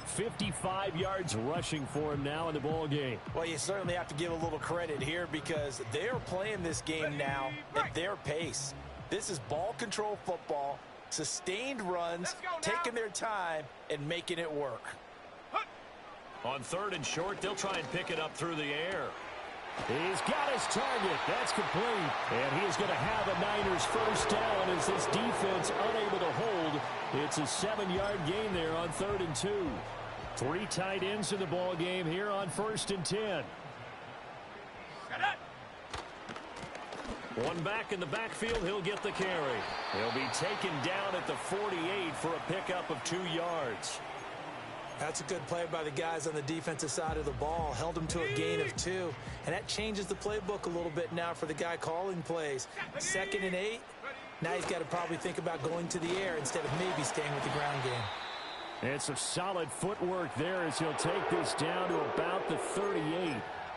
55 yards rushing for him now in the ball game. Well, you certainly have to give a little credit here because they're playing this game now at their pace. This is ball control football, sustained runs, taking their time, and making it work. On 3rd and short, they'll try and pick it up through the air. He's got his target. That's complete. And he is going to have a Niners first down as this defense unable to hold. It's a 7-yard gain there on 3rd and 2. 3 tight ends in the ball game here on 1st and 10. One back in the backfield. He'll get the carry. He'll be taken down at the 48 for a pickup of 2 yards. That's a good play by the guys on the defensive side of the ball. Held them to a gain of 2. And that changes the playbook a little bit now for the guy calling plays. 2nd and 8. Now he's got to probably think about going to the air instead of maybe staying with the ground game. It's some solid footwork there as he'll take this down to about the 38.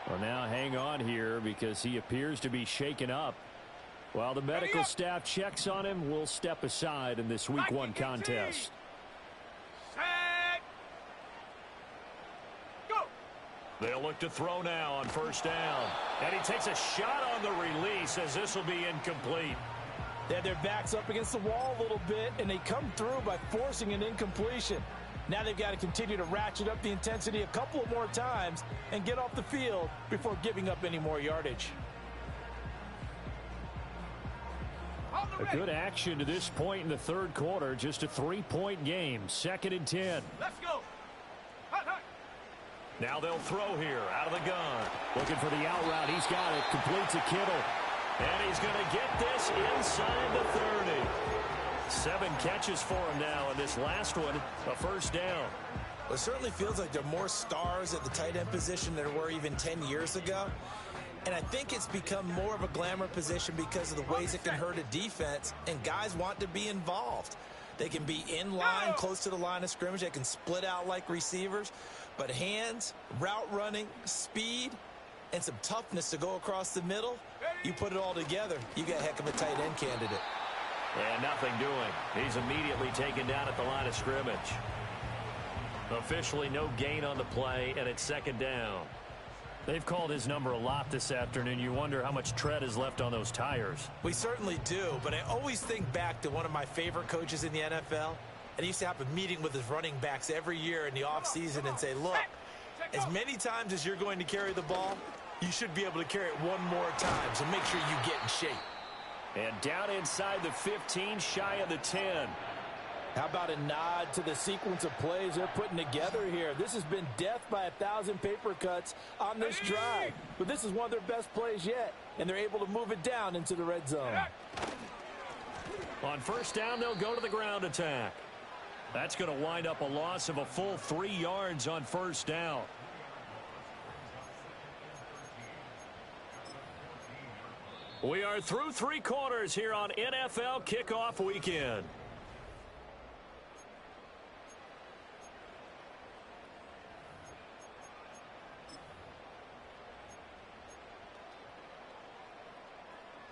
Well, now hang on here because he appears to be shaken up. While the medical staff checks on him, we'll step aside in this Week 1 contest. They'll look to throw now on 1st down. And he takes a shot on the release as this will be incomplete. They had their backs up against the wall a little bit, and they come through by forcing an incompletion. Now they've got to continue to ratchet up the intensity a couple of more times and get off the field before giving up any more yardage. A good action to this point in the 3rd quarter. Just a 3-point game. 2nd and 10. Let's go. Hut, hut. Now they'll throw here out of the gun. Looking for the out route. He's got it. Completes a Kittle. And he's going to get this inside the 30. 7 catches for him now, and this last one, a 1st down. Well, it certainly feels like there are more stars at the tight end position than there were even 10 years ago. And I think it's become more of a glamour position because of the ways it can hurt a defense, and guys want to be involved. They can be in line, close to the line of scrimmage. They can split out like receivers. But hands, route running, speed, and some toughness to go across the middle, you put it all together, you got a heck of a tight end candidate. And nothing doing. He's immediately taken down at the line of scrimmage. Officially no gain on the play, and it's 2nd down. They've called his number a lot this afternoon. You wonder how much tread is left on those tires. We certainly do, but I always think back to one of my favorite coaches in the NFL. And he used to have a meeting with his running backs every year in the offseason and say, look, as many times as you're going to carry the ball, you should be able to carry it one more time, so make sure you get in shape. And down inside the 15, shy of the 10. How about a nod to the sequence of plays they're putting together here? This has been death by 1,000 paper cuts on this drive. But this is one of their best plays yet, and they're able to move it down into the red zone. On first down, they'll go to the ground attack. That's going to wind up a loss of a full 3 yards on first down. We are through 3 quarters here on NFL Kickoff Weekend.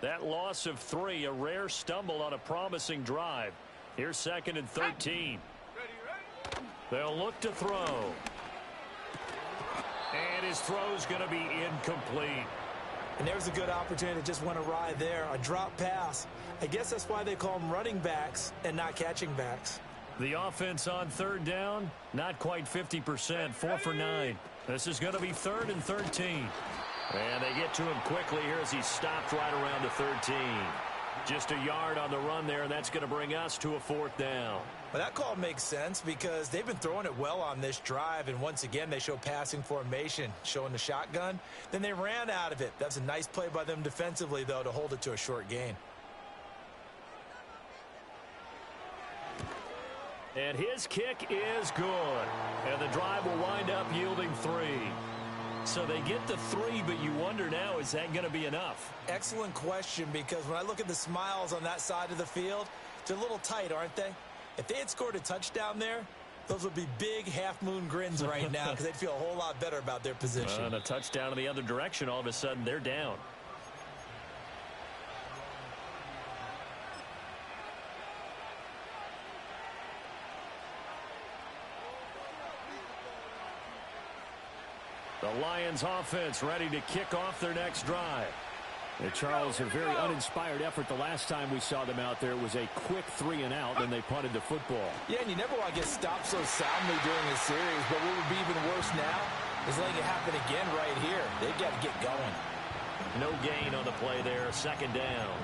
That loss of 3, a rare stumble on a promising drive. Here's 2nd and 13. They'll look to throw. And his throw's going to be incomplete. And there's a good opportunity that just went awry there. A drop pass. I guess that's why they call them running backs and not catching backs. The offense on 3rd down, not quite 50%, 4 for 9. This is going to be 3rd and 13. And they get to him quickly here as he stopped right around the 13. Just a yard on the run there, and that's going to bring us to a 4th down. Well, that call makes sense because they've been throwing it well on this drive, and once again they show passing formation, showing the shotgun. Then they ran out of it. That's a nice play by them defensively, though, to hold it to a short gain. And his kick is good. And the drive will wind up yielding 3. So they get the 3, but you wonder now, is that going to be enough? Excellent question, because when I look at the smiles on that side of the field, they're a little tight, aren't they? If they had scored a touchdown there, those would be big half-moon grins right now because they'd feel a whole lot better about their position. And a touchdown in the other direction, all of a sudden they're down. The Lions offense ready to kick off their next drive. And Charles, a very uninspired effort the last time we saw them out there. It was a quick 3 and out, and they punted the football. Yeah, and you never want to get stopped so soundly during a series, but what would be even worse now is letting it happen again right here. They've got to get going. No gain on the play there, 2nd down.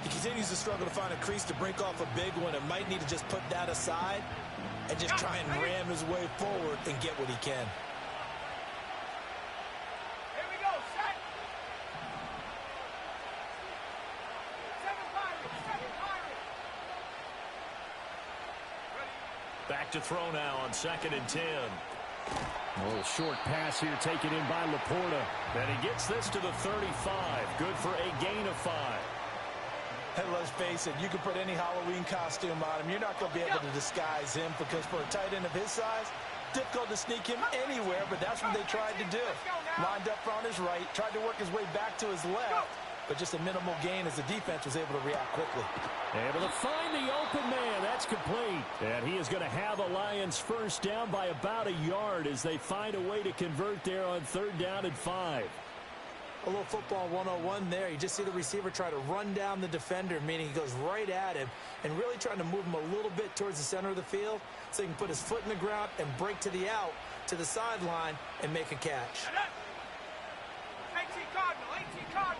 He continues to struggle to find a crease to break off a big one and might need to just put that aside and just try and ram his way forward and get what he can. Back to throw now on 2nd and 10. A little short pass here taken in by Laporta. And he gets this to the 35. Good for a gain of 5. And let's face it, you can put any Halloween costume on him. You're not going to be able to disguise him because for a tight end of his size, difficult to sneak him anywhere, but that's what they tried to do. Lined up on his right, tried to work his way back to his left, but just a minimal gain as the defense was able to react quickly. Able to find the open man. That's complete. And he is going to have a Lions first down by about a yard as they find a way to convert there on 3rd down and 5. A little football 101 there. You just see the receiver try to run down the defender, meaning he goes right at him and really trying to move him a little bit towards the center of the field so he can put his foot in the ground and break to the out, to the sideline, and make a catch. 18 Cardinal, 18 Cardinal.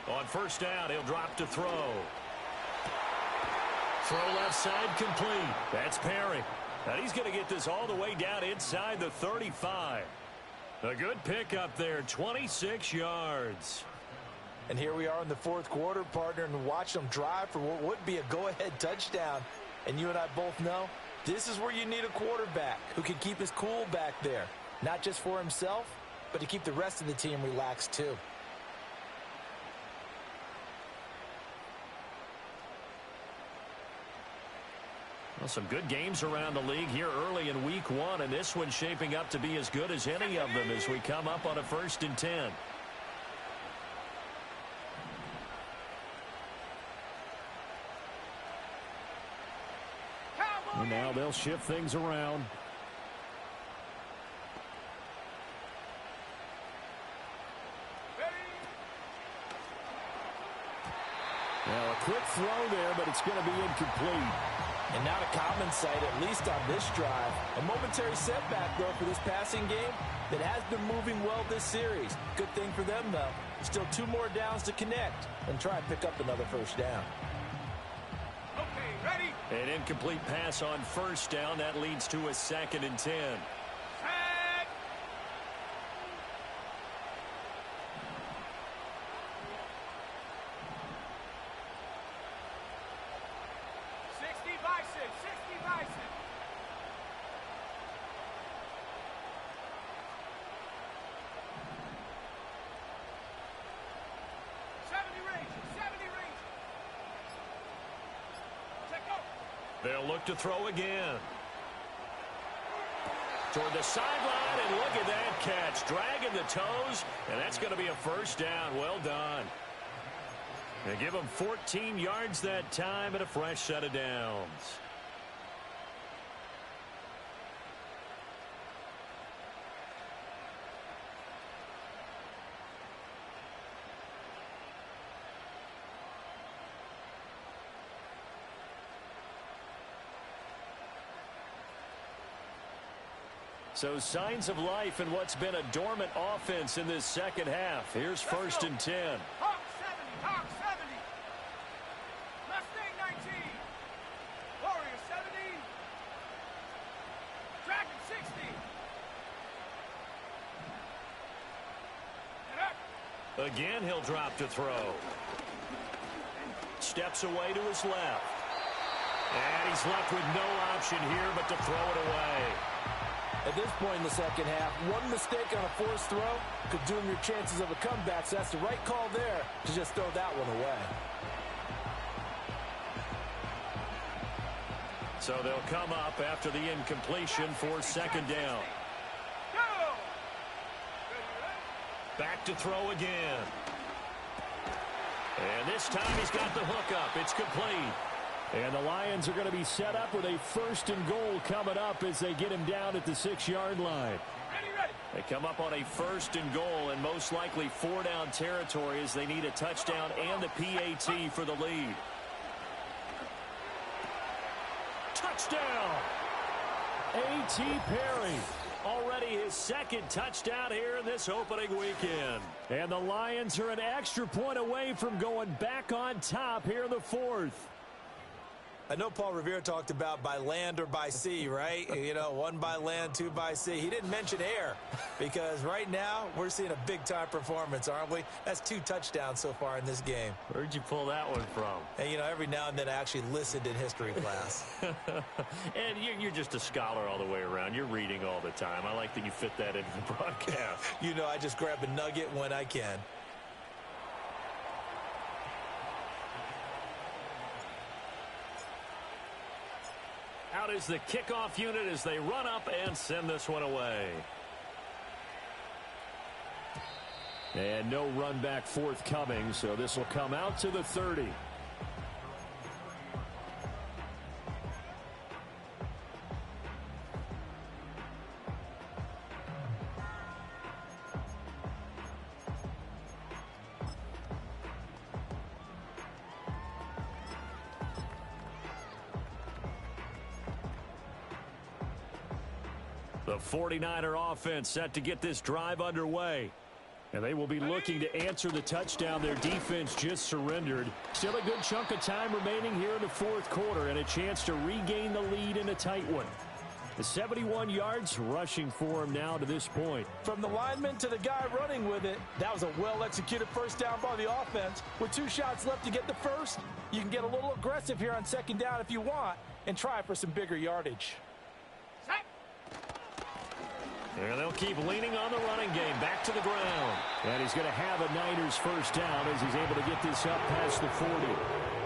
On first down, he'll drop to throw. Throw left side complete. That's Perry. And he's going to get this all the way down inside the 35. A good pickup there, 26 yards. And here we are in the 4th quarter, partner, and watch them drive for what would be a go-ahead touchdown. And you and I both know this is where you need a quarterback who can keep his cool back there. Not just for himself, but to keep the rest of the team relaxed too. Well, some good games around the league here early in week 1, and this one's shaping up to be as good as any of them as we come up on a 1st and 10. And now they'll shift things around. Now a quick throw there, but it's going to be incomplete. And not a common sight, at least on this drive. A momentary setback, though, for this passing game that has been moving well this series. Good thing for them, though. Still 2 more downs to connect and try and pick up another first down. Okay, ready? An incomplete pass on first down. That leads to a 2nd and 10. Set. 60 bison, 60 bison. They'll look to throw again. Toward the sideline, and look at that catch. Dragging the toes, and that's going to be a first down. Well done. They give them 14 yards that time and a fresh set of downs. So signs of life in what's been a dormant offense in this second half. Here's first and 10. Hawk 70, Hawk 70. Mustang 19. Warrior 70. Dragon 60. Get up. Again, he'll drop to throw. Steps away to his left. And he's left with no option here but to throw it away. At this point in the second half, one mistake on a forced throw could doom your chances of a comeback, so that's the right call there to just throw that one away. So they'll come up after the incompletion for second down. Go. Back to throw again. And this time he's got the hook up. It's complete. And the Lions are going to be set up with a 1st and goal coming up as they get him down at the 6-yard line. Ready, ready. They come up on a 1st and goal and most likely 4-down territory as they need a touchdown and the PAT for the lead. Touchdown! A.T. Perry. Already his 2nd touchdown here in this opening weekend. And the Lions are an extra point away from going back on top here in the 4th. I know Paul Revere talked about by land or by sea, right? You know, 1 by land, 2 by sea. He didn't mention air because right now we're seeing a big-time performance, aren't we? That's 2 touchdowns so far in this game. Where'd you pull that one from? And, you know, every now and then I actually listened in history class. And you're just a scholar all the way around. You're reading all the time. I like that you fit that into the broadcast. You know, I just grab a nugget when I can. Out is the kickoff unit as they run up and send this one away. And no run back forthcoming, so this will come out to the 30. The 49er offense set to get this drive underway. And they will be looking to answer the touchdown their defense just surrendered. Still a good chunk of time remaining here in the 4th quarter and a chance to regain the lead in a tight one. The 71 yards rushing for him now to this point. From the lineman to the guy running with it, that was a well-executed first down by the offense. With 2 shots left to get the first, you can get a little aggressive here on second down if you want and try for some bigger yardage. And they'll keep leaning on the running game. Back to the ground. And he's going to have a Niners first down as he's able to get this up past the 40.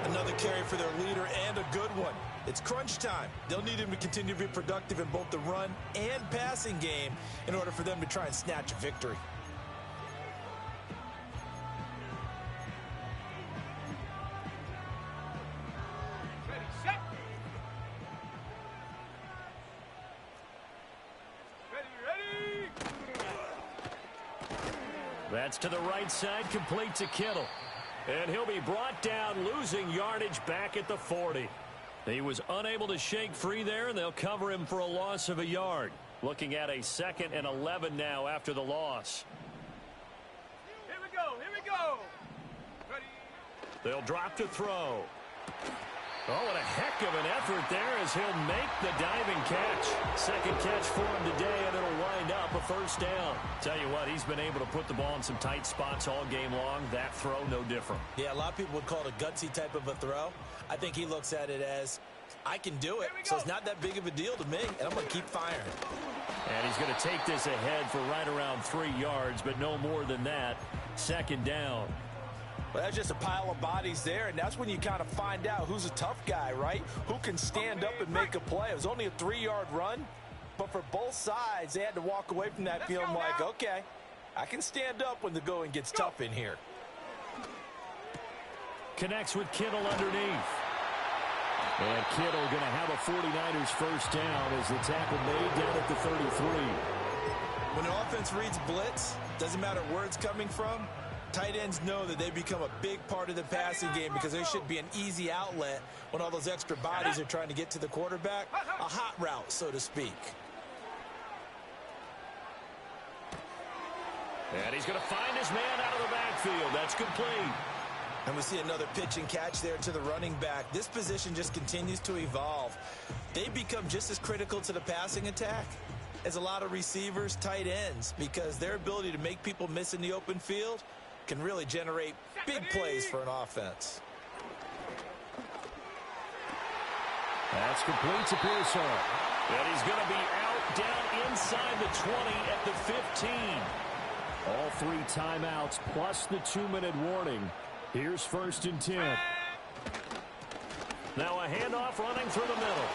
Another carry for their leader and a good one. It's crunch time. They'll need him to continue to be productive in both the run and passing game in order for them to try and snatch a victory. That's to the right side, complete to Kittle. And he'll be brought down, losing yardage back at the 40. He was unable to shake free there, and they'll cover him for a loss of a yard. Looking at a 2nd and 11 now after the loss. Here we go. Here we go. Ready. They'll drop to throw. Oh, what a heck of an effort there as he'll make the diving catch. 2nd catch for him today, and it'll wind up a 1st down. Tell you what, he's been able to put the ball in some tight spots all game long. That throw, no different. Yeah, a lot of people would call it a gutsy type of a throw. I think he looks at it as, I can do it, so it's not that big of a deal to me, and I'm going to keep firing. And he's going to take this ahead for right around 3 yards, but no more than that. 2nd down. Well, that's just a pile of bodies there, and that's when you kind of find out who's a tough guy, right? Who can stand up and make a play. It was only a 3-yard run, but for both sides, they had to walk away from that feeling like, okay, I can stand up when the going gets tough in here. Connects with Kittle underneath. And Kittle going to have a 49ers 1st down as the tackle made down at the 33. When an offense reads blitz, doesn't matter where it's coming from, tight ends know that they become a big part of the passing game because there should be an easy outlet when all those extra bodies are trying to get to the quarterback. A hot route, so to speak. And he's going to find his man out of the backfield. That's complete. And we see another pitch and catch there to the running back. This position just continues to evolve. They become just as critical to the passing attack as a lot of receivers, tight ends, because their ability to make people miss in the open field can really generate big plays for an offense. That's complete to Pearson. And he's going to be out down inside the 20 at the 15. All 3 timeouts plus the 2-minute warning. Here's 1st and 10. Now a handoff running through the middle.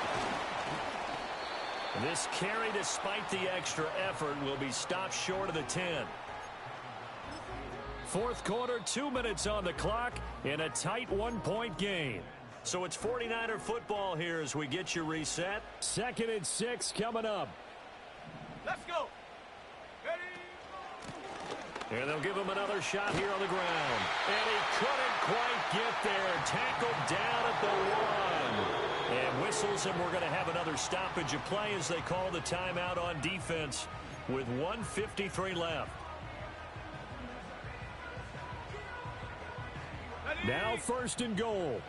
This carry, despite the extra effort, will be stopped short of the 10. 4th quarter, 2 minutes on the clock in a tight 1-point game. So it's 49er football here as we get you reset. 2nd and 6 coming up. Let's go. And they'll give him another shot here on the ground. And he couldn't quite get there. Tackled down at the 1. And whistles, and we're going to have another stoppage of play as they call the timeout on defense with 1:53 left. Now 1st and goal.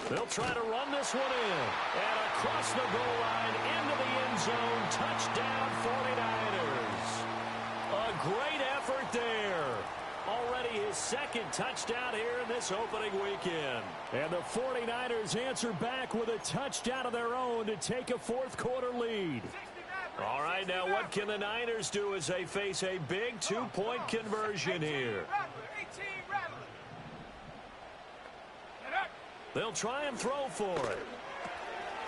They'll try to run this one in. And across the goal line into the end zone. Touchdown 49ers. A great effort there. Already his 2nd touchdown here in this opening weekend. And the 49ers answer back with a touchdown of their own to take a 4th quarter lead. All right, now what can the Niners do as they face a big 2-point conversion here? They'll try and throw for it.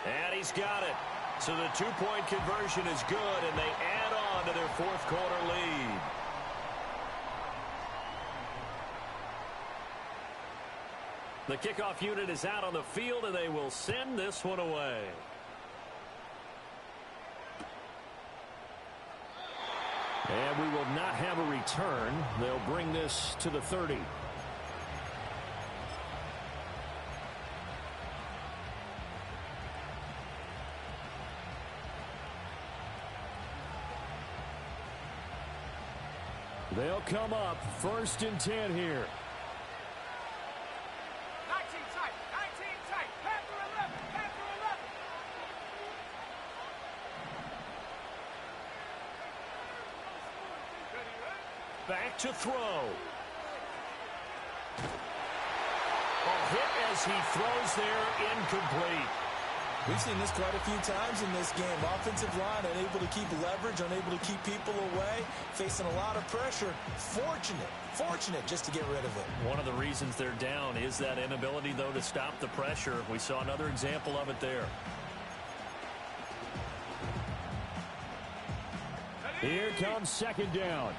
And he's got it. So the 2-point conversion is good, and they add on to their 4th quarter lead. The kickoff unit is out on the field, and they will send this one away. And we will not have a return. They'll bring this to the 30. They'll come up 1st and 10 here. 19 tight, 19 tight, Panther 11, Panther 11. Back to throw. A hit as he throws there, incomplete. We've seen this quite a few times in this game. Offensive line unable to keep leverage, unable to keep people away, facing a lot of pressure. Fortunate just to get rid of it. One of the reasons they're down is that inability, though, to stop the pressure. We saw another example of it there. Here comes 2nd down.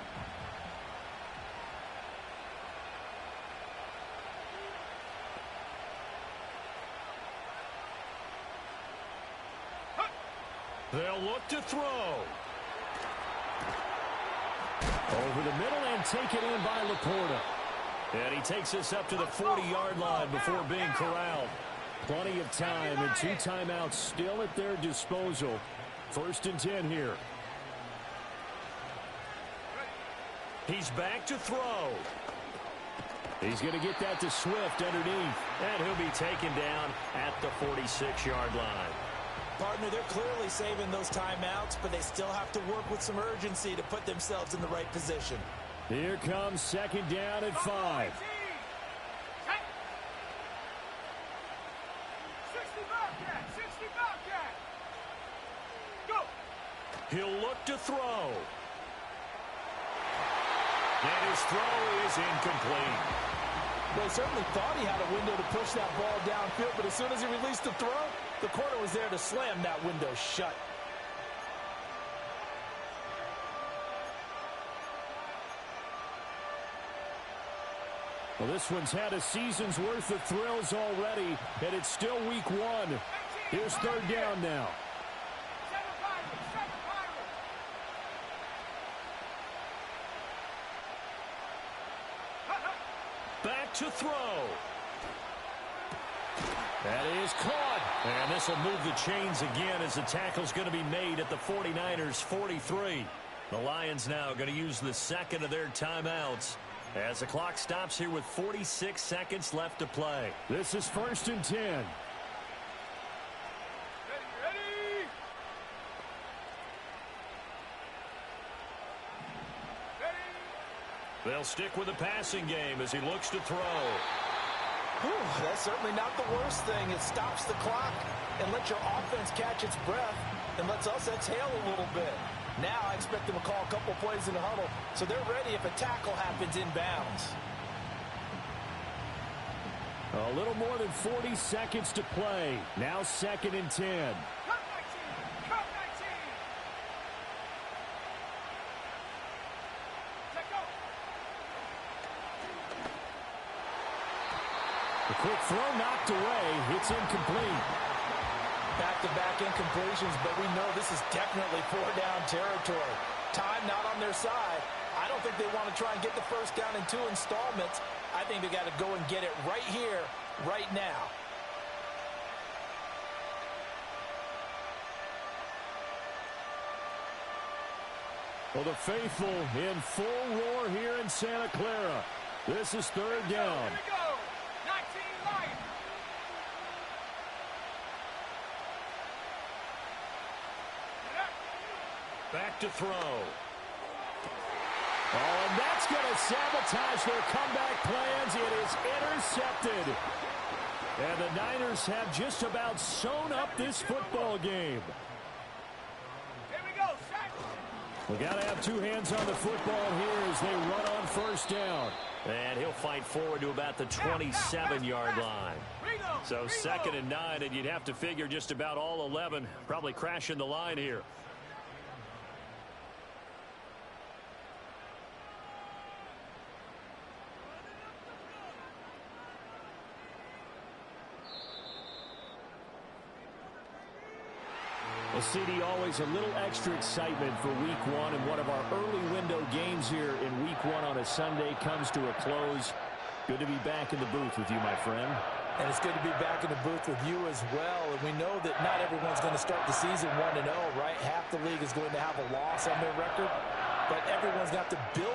They'll look to throw. Over the middle and taken in by Laporta. And he takes us up to the 40-yard line before being corralled. Plenty of time and 2 timeouts still at their disposal. 1st and 10 here. He's back to throw. He's going to get that to Swift underneath. And he'll be taken down at the 46-yard line. Partner, they're clearly saving those timeouts, but they still have to work with some urgency to put themselves in the right position. Here comes 2nd down and 5. 60 Bobcat. Go. He'll look to throw. And his throw is incomplete. Well, he certainly thought he had a window to push that ball downfield, but as soon as he released the throw, the corner was there to slam that window shut. Well, this one's had a season's worth of thrills already, and it's still week 1. Here's 3rd down now. Back to throw. That is caught. And this will move the chains again as the tackle's going to be made at the 49ers 43. The Lions now going to use the 2nd of their timeouts as the clock stops here with 46 seconds left to play. This is 1st and 10. Ready. They'll stick with the passing game as he looks to throw. Whew, that's certainly not the worst thing. It stops the clock and lets your offense catch its breath and lets us exhale a little bit. Now I expect them to call a couple plays in the huddle so they're ready if a tackle happens inbounds. A little more than 40 seconds to play. Now 2nd and 10. Cut 19. Let go. The quick throw knocked away. It's incomplete. Back-to-back incompletions, but we know this is definitely 4-down territory. Time not on their side. I don't think they want to try and get the 1st down in 2 installments. I think they got to go and get it right here, right now. Well, the faithful in full roar here in Santa Clara. This is 3rd down. Here we go. 19 Lions. Back to throw. Oh, and that's going to sabotage their comeback plans. It is intercepted. And the Niners have just about sewn up this football game. Here we go. Sack. We got to have 2 hands on the football here as they run on 1st down. And he'll fight forward to about the 27-yard line. So 2nd and 9, and you'd have to figure just about all 11 probably crashing the line here. Well, CD, always a little extra excitement for week 1, and one of our early window games here in week 1 on a Sunday comes to a close. Good to be back in the booth with you, my friend. And it's good to be back in the booth with you as well. And we know that not everyone's going to start the season 1-0, right? Half the league is going to have a loss on their record. But everyone's got to build